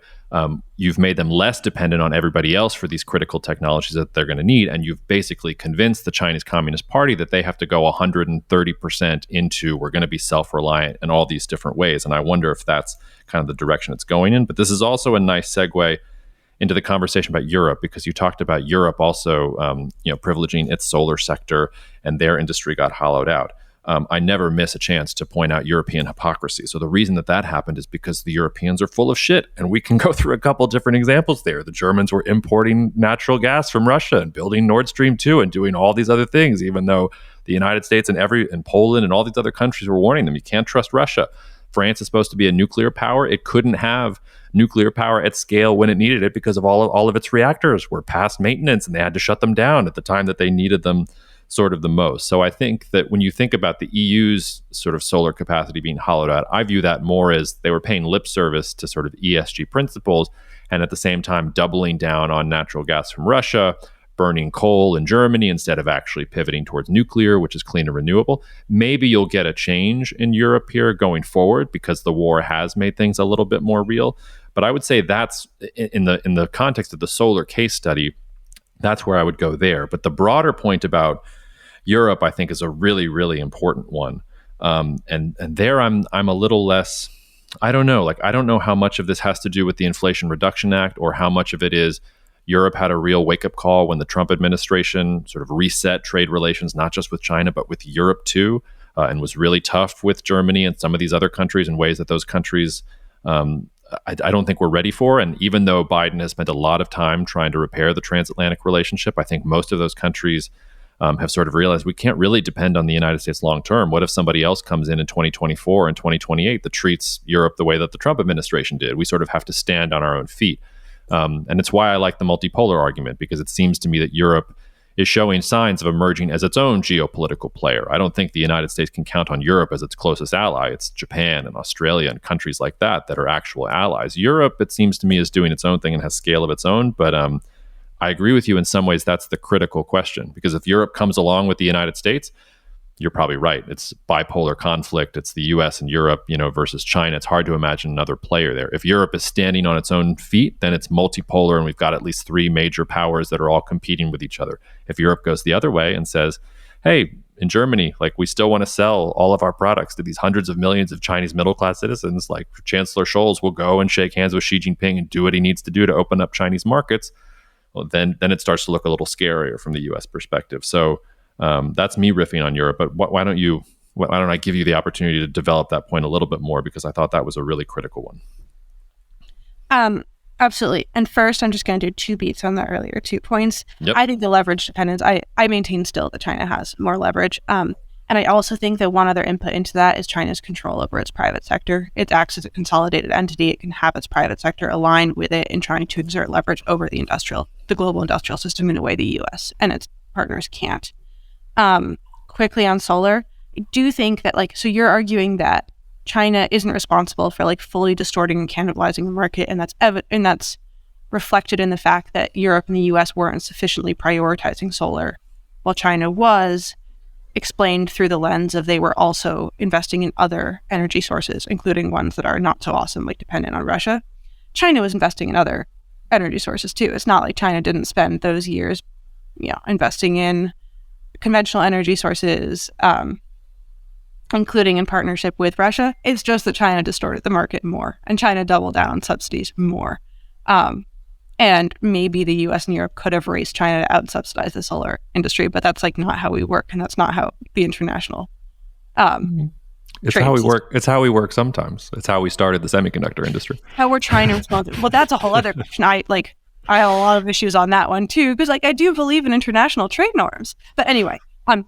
you've made them less dependent on everybody else for these critical technologies that they're going to need. And you've basically convinced the Chinese Communist Party that they have to go 130% into we're going to be self-reliant in all these different ways. And I wonder if that's kind of the direction it's going in. But this is also a nice segue into the conversation about Europe, because you talked about Europe also privileging its solar sector, and their industry got hollowed out. I never miss a chance to point out European hypocrisy. So the reason that happened is because the Europeans are full of shit. And we can go through a couple different examples there. The Germans were importing natural gas from Russia and building Nord Stream 2 and doing all these other things, even though the United States and Poland and all these other countries were warning them, you can't trust Russia. France is supposed to be a nuclear power. It couldn't have nuclear power at scale when it needed it because of all of its reactors were past maintenance and they had to shut them down at the time that they needed them sort of the most. So I think that when you think about the EU's sort of solar capacity being hollowed out, I view that more as they were paying lip service to sort of ESG principles and at the same time doubling down on natural gas from Russia, burning coal in Germany instead of actually pivoting towards nuclear, which is clean and renewable. Maybe you'll get a change in Europe here going forward because the war has made things a little bit more real. But I would say that's in the context of the solar case study, that's where I would go there. But the broader point about Europe, I think, is a really, really important one. And there I'm a little less, I don't know. I don't know how much of this has to do with the Inflation Reduction Act or how much of it is Europe had a real wake-up call when the Trump administration sort of reset trade relations, not just with China, but with Europe too, and was really tough with Germany and some of these other countries in ways that those countries I don't think we're ready for. And even though Biden has spent a lot of time trying to repair the transatlantic relationship, I think most of those countries have sort of realized we can't really depend on the United States long term. What if somebody else comes in 2024 and 2028 that treats Europe the way that the Trump administration did? We sort of have to stand on our own feet. And it's why I like the multipolar argument, because it seems to me that Europe is showing signs of emerging as its own geopolitical player. I don't think the United States can count on Europe as its closest ally. It's Japan and Australia and countries like that are actual allies. Europe, it seems to me, is doing its own thing and has scale of its own. But I agree with you in some ways. That's the critical question, because if Europe comes along with the United States, you're probably right. It's bipolar conflict. It's the U.S. and Europe, versus China. It's hard to imagine another player there. If Europe is standing on its own feet, then it's multipolar, and we've got at least three major powers that are all competing with each other. If Europe goes the other way and says, hey, in Germany, we still want to sell all of our products to these hundreds of millions of Chinese middle-class citizens, Chancellor Scholz will go and shake hands with Xi Jinping and do what he needs to do to open up Chinese markets, well, then it starts to look a little scarier from the U.S. perspective. So that's me riffing on Europe, but why don't I give you the opportunity to develop that point a little bit more, because I thought that was a really critical one. Absolutely. And first, I'm just going to do two beats on the earlier 2 points. Yep. I think the leverage dependence, I maintain still that China has more leverage. And I also think that one other input into that is China's control over its private sector. It acts as a consolidated entity. It can have its private sector aligned with it in trying to exert leverage over the global industrial system in a way the U.S. and its partners can't. Quickly on solar, I do think that so you're arguing that China isn't responsible for fully distorting and cannibalizing the market, and that's reflected in the fact that Europe and the US weren't sufficiently prioritizing solar, while China was, explained through the lens of they were also investing in other energy sources, including ones that are not so awesome, dependent on Russia. China was investing in other energy sources too. It's not like China didn't spend those years, investing in conventional energy sources, including in partnership with Russia. It's just that China distorted the market more, and China doubled down on subsidies more. And maybe the U.S. and Europe could have raced China to out-subsidize the solar industry, but that's like not how we work, and that's not how the international it's how we work. It's how we work sometimes. It's how we started the semiconductor industry. How we're trying to respond to. Well, that's a whole other question. I have a lot of issues on that one too, because I do believe in international trade norms. But anyway,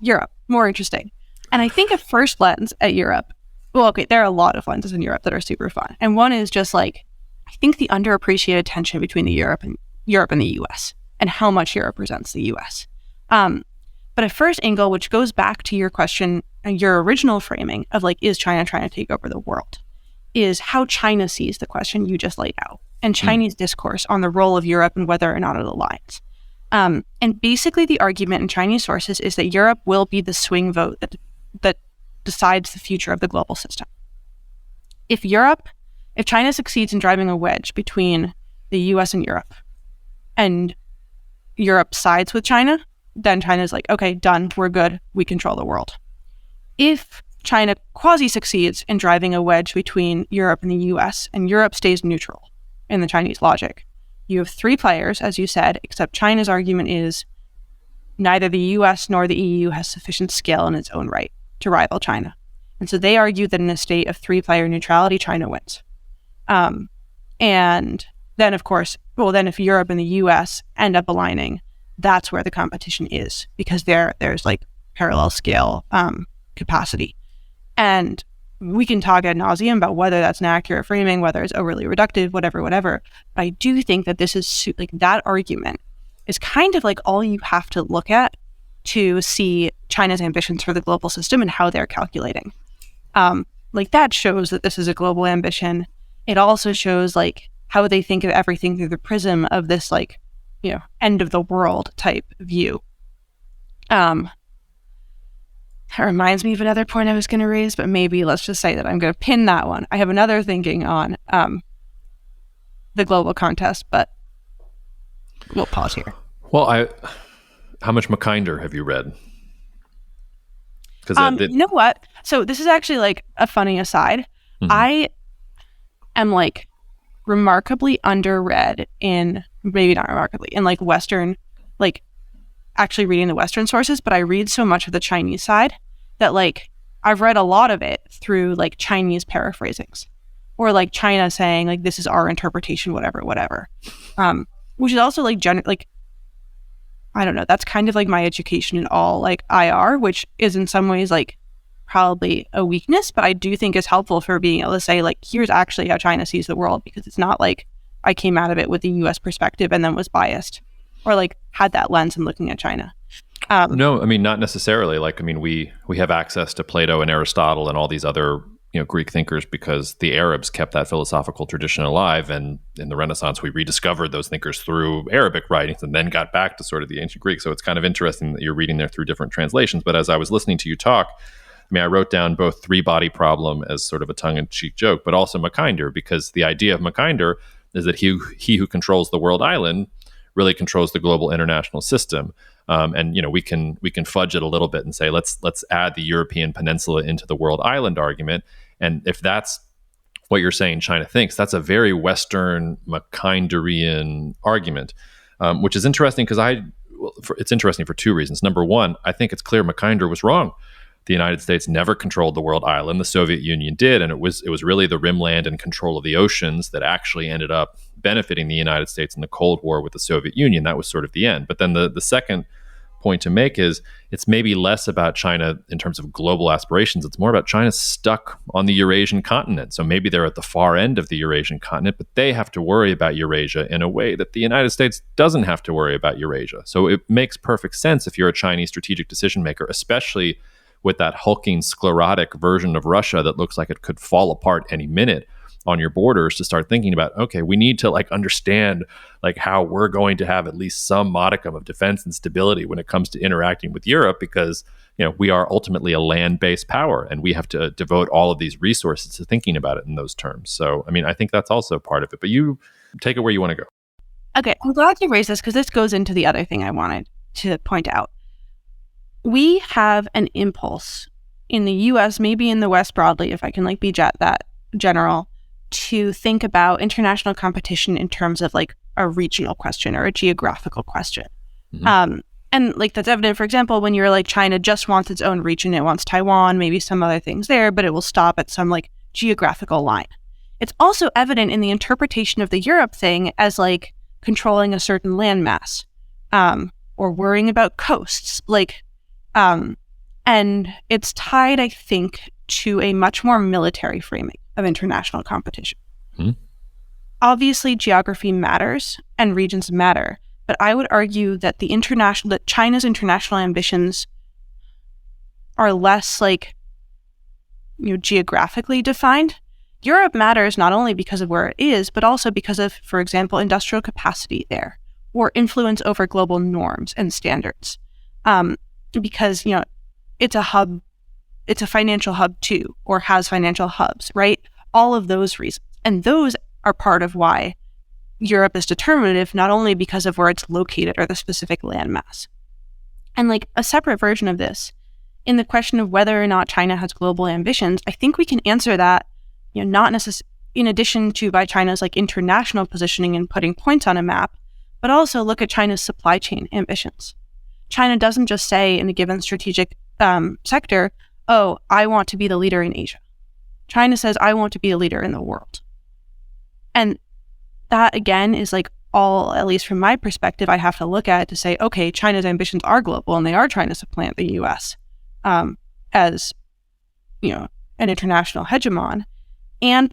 Europe, more interesting. And I think a first lens at Europe. Well, okay, there are a lot of lenses in Europe that are super fun, and one is just I think the underappreciated tension between Europe and the U.S. and how much Europe represents the U.S. But a first angle, which goes back to your question and your original framing of is China trying to take over the world, is how China sees the question you just laid out and Chinese discourse on the role of Europe and whether or not it aligns. And basically the argument in Chinese sources is that Europe will be the swing vote that decides the future of the global system. If China succeeds in driving a wedge between the US and Europe sides with China, then China's like, okay, done, we're good, we control the world. If China quasi-succeeds in driving a wedge between Europe and the US, and Europe stays neutral in the Chinese logic, you have three players, as you said, except China's argument is neither the US nor the EU has sufficient scale in its own right to rival China. And so they argue that in a state of three-player neutrality, China wins. And then, of course, if Europe and the US end up aligning, that's where the competition is, because there's parallel scale capacity. And we can talk ad nauseum about whether that's an accurate framing, whether it's overly reductive, whatever. But I do think that this is that argument is kind of all you have to look at to see China's ambitions for the global system and how they're calculating. That shows that this is a global ambition. It also shows how they think of everything through the prism of this end of the world type view. That reminds me of another point I was going to raise, but maybe let's just say that I'm going to pin that one. I have another thinking on the global contest, but we'll pause here. Well, how much Mackinder have you read? You know what? So this is actually a funny aside. Mm-hmm. I am remarkably underread in, maybe not remarkably, in Western, actually reading the Western sources, but I read so much of the Chinese side that I've read a lot of it through Chinese paraphrasings or China saying this is our interpretation, whatever, which is also I don't know, that's kind of my education in all IR, which is in some ways probably a weakness, but I do think is helpful for being able to say here's actually how China sees the world, because it's not I came out of it with the US perspective and then was biased or had that lens in looking at China. No, I mean, not necessarily. We have access to Plato and Aristotle and all these other Greek thinkers because the Arabs kept that philosophical tradition alive, and in the Renaissance we rediscovered those thinkers through Arabic writings and then got back to sort of the ancient Greek. So it's kind of interesting that you're reading there through different translations. But as I was listening to you talk, I wrote down both three-body problem as sort of a tongue-in-cheek joke, but also Mackinder, because the idea of Mackinder is that he who controls the world island really controls the global international system. And we can fudge it a little bit and say let's add the European peninsula into the world island argument. And if that's what you're saying China thinks, that's a very Western Mackinderian argument, which is interesting because it's interesting for two reasons. Number one, I think it's clear Mackinder was wrong. The United States never controlled the world island. The Soviet Union did, and it was really the rimland and control of the oceans that actually ended up benefiting the United States in the Cold War with the Soviet Union. That was sort of the end. But then the second point to make is it's maybe less about China in terms of global aspirations. It's more about China stuck on the Eurasian continent. So maybe they're at the far end of the Eurasian continent, but they have to worry about Eurasia in a way that the United States doesn't have to worry about Eurasia. So it makes perfect sense if you're a Chinese strategic decision maker, especially with that hulking, sclerotic version of Russia that looks like it could fall apart any minute. on your borders to start thinking about, okay, we need to like understand like how we're going to have at least some modicum of defense and stability when it comes to interacting with Europe, because we are ultimately a land-based power, and we have to devote all of these resources to thinking about it in those terms. So, I mean, I think that's also part of it. But you take it where you want to go. Okay, I'm glad you raised this because this goes into the other thing I wanted to point out. We have an impulse in the U.S., maybe in the West broadly, if I can like be that general, to think about international competition in terms of like a regional question or a geographical question. Mm-hmm. And like that's evident, for example, when you're like China just wants its own region, it wants Taiwan, maybe some other things there, but it will stop at some like geographical line. It's also evident in the interpretation of the Europe thing as like controlling a certain landmass, or worrying about coasts, and it's tied, I think, to a much more military framing of international competition. Hmm. Obviously, geography matters and regions matter, but I would argue that that China's international ambitions are less geographically defined. Europe matters not only because of where it is, but also because of, for example, industrial capacity there, or influence over global norms and standards. Because, it's a hub, it's a financial hub too, or has financial hubs, right? All of those reasons. And those are part of why Europe is determinative, not only because of where it's located or the specific landmass. And like a separate version of this, in the question of whether or not China has global ambitions, I think we can answer that, not necessarily in addition to by China's like international positioning and putting points on a map, but also look at China's supply chain ambitions. China doesn't just say in a given strategic sector, oh, I want to be the leader in Asia. China says, I want to be a leader in the world. And that, again, is like all, at least from my perspective, I have to look at to say, okay, China's ambitions are global and they are trying to supplant the U.S. As, an international hegemon.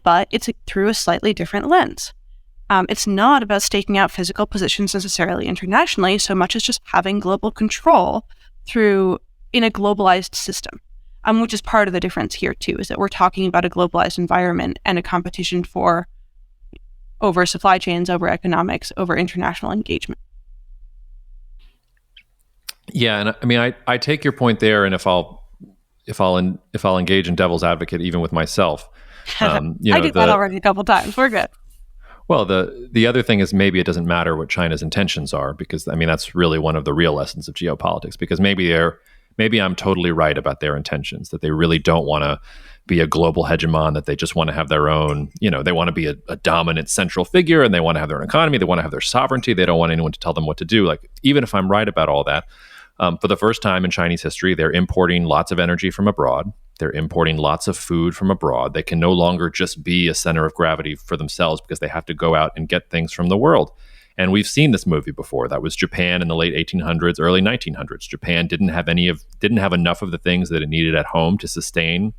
But it's through a slightly different lens. It's not about staking out physical positions necessarily internationally so much as just having global control in a globalized system, which is part of the difference here too, is that we're talking about a globalized environment and a competition over supply chains, over economics, over international engagement. Yeah, and I mean, I take your point there, and if I'll engage in devil's advocate, even with myself, I did that already a couple times. We're good. Well, the other thing is maybe it doesn't matter what China's intentions are, because I mean that's really one of the real lessons of geopolitics. Because maybe I'm totally right about their intentions, that they really don't want to be a global hegemon, that they just want to have their own, they want to be a dominant central figure, and they want to have their own economy, they want to have their sovereignty, they don't want anyone to tell them what to do. Like, even if I'm right about all that, for the first time in Chinese history, they're importing lots of energy from abroad. They're importing lots of food from abroad. They can no longer just be a center of gravity for themselves because they have to go out and get things from the world. And we've seen this movie before. That was Japan in the late 1800s, early 1900s. Japan didn't have enough of the things that it needed at home to sustain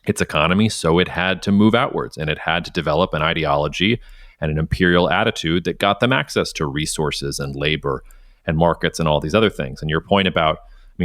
its economy, so it had to move outwards, and it had to develop an ideology and an imperial attitude that got them access to resources and labor and markets and all these other things. And your point about,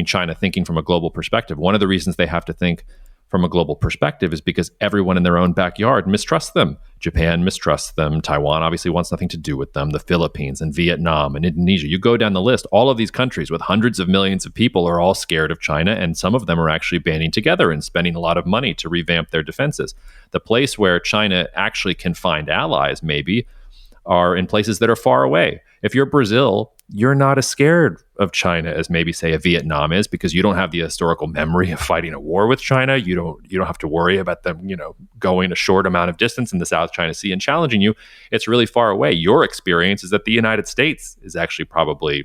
China thinking from a global perspective, one of the reasons they have to think from a global perspective is because everyone in their own backyard mistrusts them. Japan mistrusts them. Taiwan obviously wants nothing to do with them. The Philippines and Vietnam and Indonesia. You go down the list, all of these countries with hundreds of millions of people are all scared of China, and some of them are actually banding together and spending a lot of money to revamp their defenses. The place where China actually can find allies, maybe, are in places that are far away. If you're Brazil, you're not as scared of China as maybe, say, a Vietnam is, because you don't have the historical memory of fighting a war with China. You don't have to worry about them, going a short amount of distance in the South China Sea and challenging you. It's really far away. Your experience is that the United States is actually probably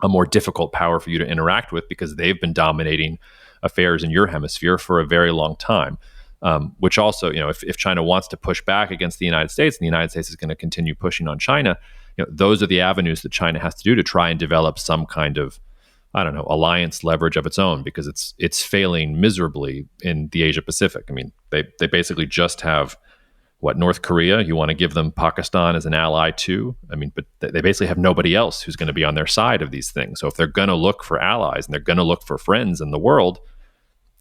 a more difficult power for you to interact with, because they've been dominating affairs in your hemisphere for a very long time. Which also, if China wants to push back against the United States, and the United States is going to continue pushing on China, those are the avenues that China has to do to try and develop some kind of, alliance leverage of its own, because it's failing miserably in the Asia Pacific. They basically just have North Korea. You want to give them Pakistan as an ally too. But they basically have nobody else who's going to be on their side of these things. So if they're going to look for allies and they're going to look for friends in the world,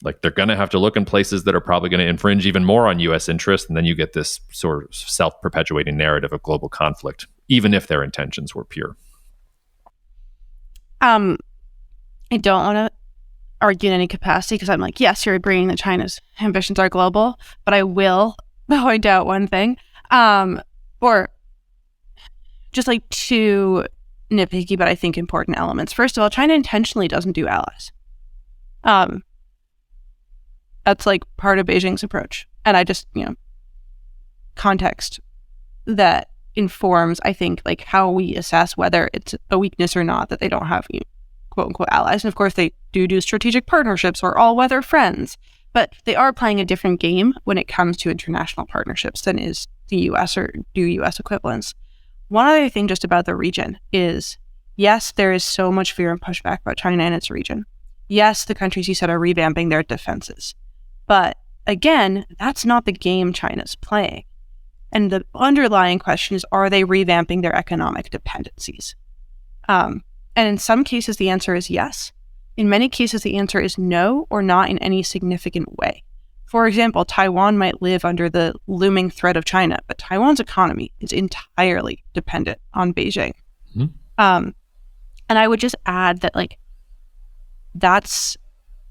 like they're going to have to look in places that are probably going to infringe even more on U.S. interests, and then you get this sort of self-perpetuating narrative of global conflict, even if their intentions were pure. I don't want to argue in any capacity because I'm like, yes, you're agreeing that China's ambitions are global, but I will point out one thing, or just like two nitpicky but I think important elements. First of all, China intentionally doesn't do allies. That's like part of Beijing's approach. And I just, context that informs, I think, like how we assess whether it's a weakness or not that they don't have, quote unquote, allies. And of course, they do strategic partnerships or all-weather friends, but they are playing a different game when it comes to international partnerships than is the U.S. or do U.S. equivalents. One other thing just about the region is, yes, there is so much fear and pushback about China and its region. Yes, the countries you said are revamping their defenses. But again, that's not the game China's playing. And the underlying question is, are they revamping their economic dependencies? And in some cases, the answer is yes. In many cases, the answer is no, or not in any significant way. For example, Taiwan might live under the looming threat of China, but Taiwan's economy is entirely dependent on Beijing. Mm-hmm. And I would just add that, like, that's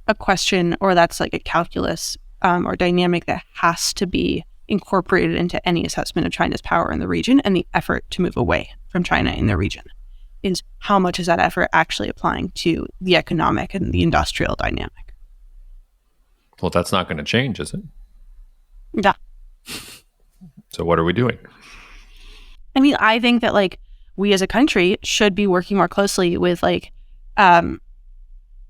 a question, or that's like a calculus or dynamic that has to be incorporated into any assessment of China's power in the region, and the effort to move away from China in the region is how much is that effort actually applying to the economic and the industrial dynamic. Well, that's not going to change, is it? Yeah. So what are we doing? I mean, I think that like we as a country should be working more closely with like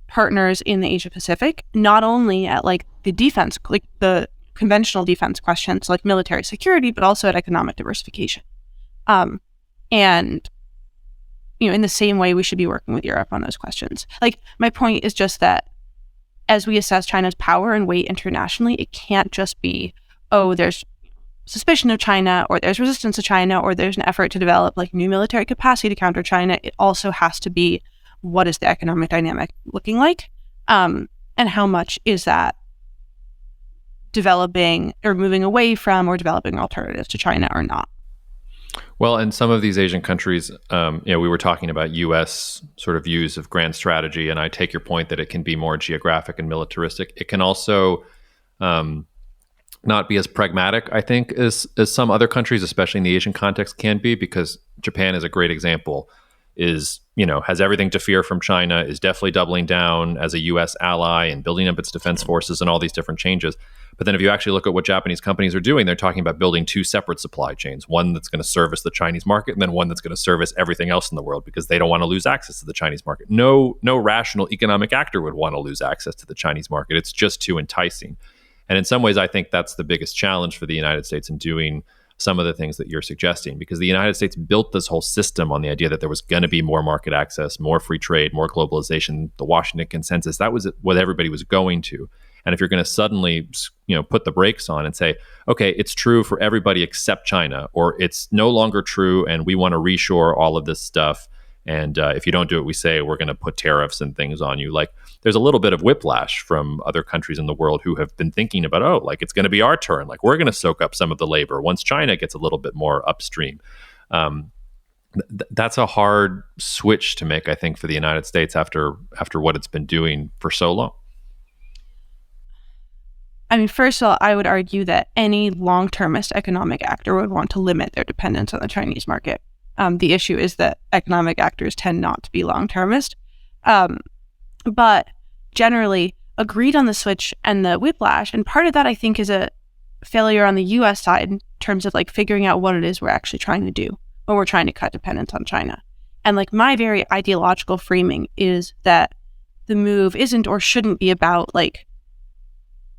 partners in the Asia Pacific, not only at like the defense, like the conventional defense questions like military security, but also at economic diversification. And in the same way, we should be working with Europe on those questions. Like, my point is just that as we assess China's power and weight internationally, it can't just be, oh, there's suspicion of China, or there's resistance to China, or there's an effort to develop like new military capacity to counter China. It also has to be, what is the economic dynamic looking like? And how much is that developing or moving away from or developing alternatives to China or not? Well, in some of these Asian countries, we were talking about U.S. sort of views of grand strategy, and I take your point that it can be more geographic and militaristic. It can also not be as pragmatic, I think, as some other countries, especially in the Asian context, can be, because Japan is a great example, has everything to fear from China, is definitely doubling down as a U.S. ally and building up its defense forces and all these different changes. But then if you actually look at what Japanese companies are doing, they're talking about building two separate supply chains, one that's going to service the Chinese market and then one that's going to service everything else in the world, because they don't want to lose access to the Chinese market. No rational economic actor would want to lose access to the Chinese market. It's just too enticing. And in some ways, I think that's the biggest challenge for the United States in doing some of the things that you're suggesting, because the United States built this whole system on the idea that there was going to be more market access, more free trade, more globalization, the Washington Consensus. That was what everybody was going to. And if you're going to suddenly, put the brakes on and say, okay, it's true for everybody except China, or it's no longer true and we want to reshore all of this stuff, and if you don't do it, we say we're going to put tariffs and things on you. Like, there's a little bit of whiplash from other countries in the world who have been thinking about, it's going to be our turn. Like, we're going to soak up some of the labor once China gets a little bit more upstream. That's a hard switch to make, I think, for the United States after what it's been doing for so long. I mean, first of all, I would argue that any long-termist economic actor would want to limit their dependence on the Chinese market. The issue is that economic actors tend not to be long-termist. But generally agreed on the switch and the whiplash. And part of that, I think, is a failure on the U.S. side in terms of like figuring out what it is we're actually trying to do when we're trying to cut dependence on China. And like my very ideological framing is that the move isn't or shouldn't be about like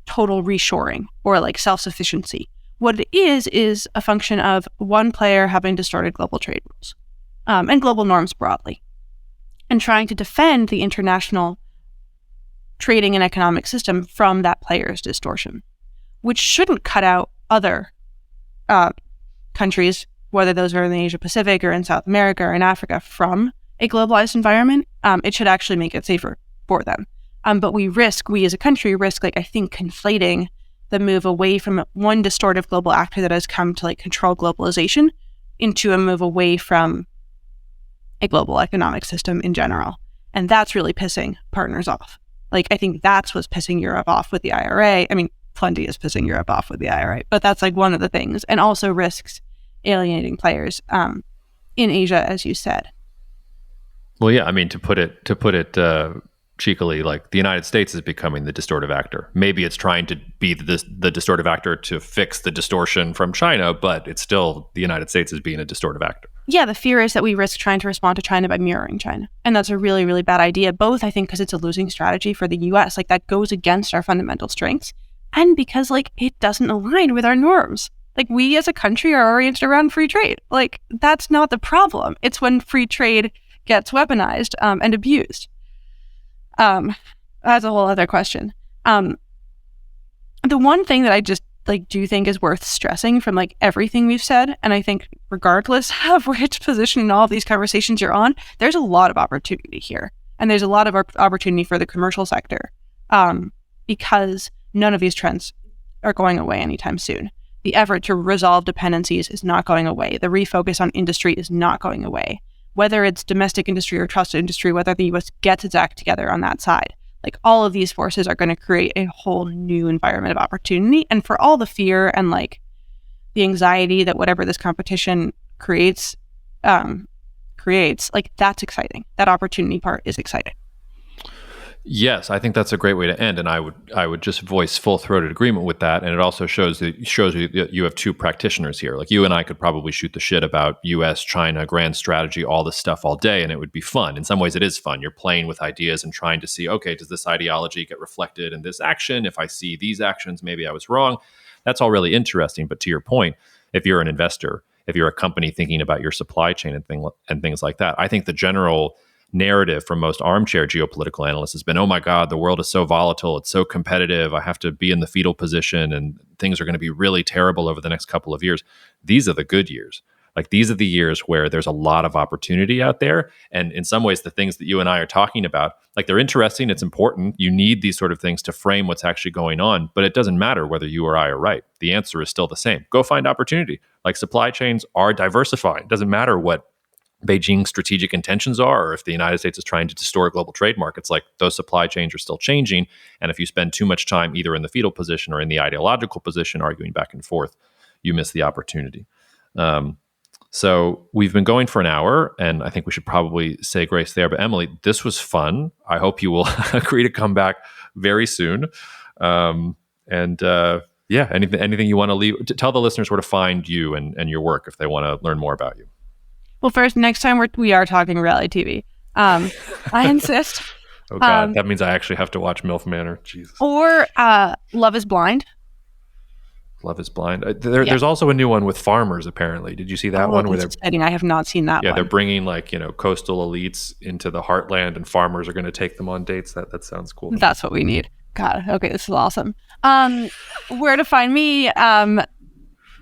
total reshoring or like self-sufficiency. What it is a function of one player having distorted global trade rules and global norms broadly, and trying to defend the international trading and economic system from that player's distortion, which shouldn't cut out other countries, whether those are in the Asia Pacific or in South America or in Africa, from a globalized environment. It should actually make it safer for them. But we as a country risk, like, I think, conflating the move away from one distortive global actor that has come to like control globalization into a move away from a global economic system in general. And that's really pissing partners off. Like, I think that's what's pissing Europe off with the IRA. I mean, plenty is pissing Europe off with the IRA, but that's like one of the things, and also risks alienating players in Asia, as you said. Well, yeah, I mean, to put it cheekily, like, the United States is becoming the distortive actor. Maybe it's trying to be the distortive actor to fix the distortion from China, but it's still the United States is being a distortive actor. Yeah, the fear is that we risk trying to respond to China by mirroring China. And that's a really, really bad idea, both, I think, because it's a losing strategy for the US. Like, that goes against our fundamental strengths. And because, like, it doesn't align with our norms. Like, we as a country are oriented around free trade. Like, that's not the problem. It's when free trade gets weaponized and abused. That's a whole other question. The one thing that I just like do think is worth stressing from like everything we've said, and I think regardless of which position in all of these conversations you're on, there's a lot of opportunity here, and there's a lot of opportunity for the commercial sector, because none of these trends are going away anytime soon. The effort to resolve dependencies is not going away. The refocus on industry is not going away. Whether it's domestic industry or trusted industry, whether the US gets its act together on that side, like, all of these forces are going to create a whole new environment of opportunity. And for all the fear and like the anxiety that whatever this competition creates, like, that's exciting. That opportunity part is exciting. Yes, I think that's a great way to end, and I would just voice full-throated agreement with that. And it also shows you that you have two practitioners here. Like, you and I could probably shoot the shit about U.S. China grand strategy, all this stuff all day, and it would be fun. In some ways, it is fun. You're playing with ideas and trying to see, okay, does this ideology get reflected in this action? If I see these actions, maybe I was wrong. That's all really interesting. But to your point, if you're an investor, if you're a company thinking about your supply chain and things like that, I think the general narrative from most armchair geopolitical analysts has been, oh my God, the world is so volatile, it's so competitive, I have to be in the fetal position, and things are going to be really terrible over the next couple of years. These are the good years. Like, these are the years where there's a lot of opportunity out there. And in some ways, the things that you and I are talking about, like, they're interesting, it's important. You need these sort of things to frame what's actually going on, but it doesn't matter whether you or I are right. The answer is still the same. Go find opportunity. Like, supply chains are diversifying. It doesn't matter what Beijing's strategic intentions are, or if the United States is trying to distort global trade markets, like, those supply chains are still changing. And if you spend too much time either in the fetal position or in the ideological position arguing back and forth, you miss the opportunity. So we've been going for an hour, and I think we should probably say grace there. But Emily, this was fun. I hope you will agree to come back very soon. Yeah, anything you want to leave, to tell the listeners where to find you and your work if they want to learn more about you. Well, first, next time we are talking reality TV. I insist. Oh God, that means I actually have to watch MILF Manor. Jesus. Or Love is Blind. Love is Blind. There's also a new one with farmers, apparently. Did you see that one? That's exciting. I have not seen that one. Yeah, they're bringing coastal elites into the heartland, and farmers are going to take them on dates. That sounds cool. That's what we need. God, okay, this is awesome. Where to find me? I'm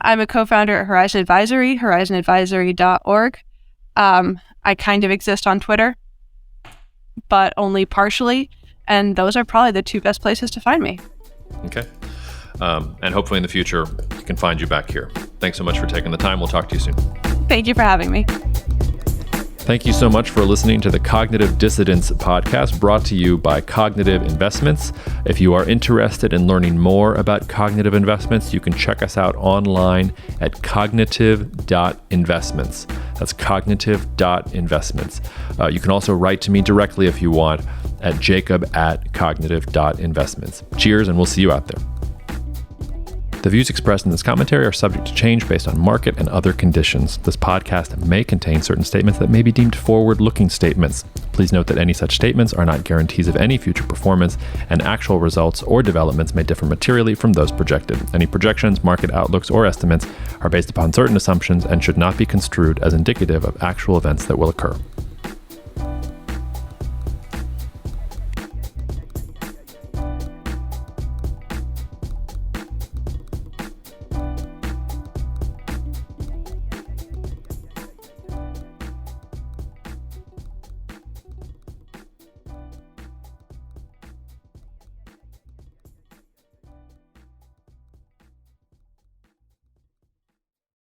a co-founder at Horizon Advisory, horizonadvisory.org. I kind of exist on Twitter, but only partially. And those are probably the two best places to find me. Okay. And hopefully in the future, we can find you back here. Thanks so much for taking the time. We'll talk to you soon. Thank you for having me. Thank you so much for listening to the Cognitive Dissidence podcast, brought to you by Cognitive Investments. If you are interested in learning more about cognitive investments, you can check us out online at cognitive.investments. That's cognitive.investments. You can also write to me directly if you want at jacob@cognitive.investments. Cheers, and we'll see you out there. The views expressed in this commentary are subject to change based on market and other conditions. This podcast may contain certain statements that may be deemed forward-looking statements. Please note that any such statements are not guarantees of any future performance, and actual results or developments may differ materially from those projected. Any projections, market outlooks, or estimates are based upon certain assumptions and should not be construed as indicative of actual events that will occur.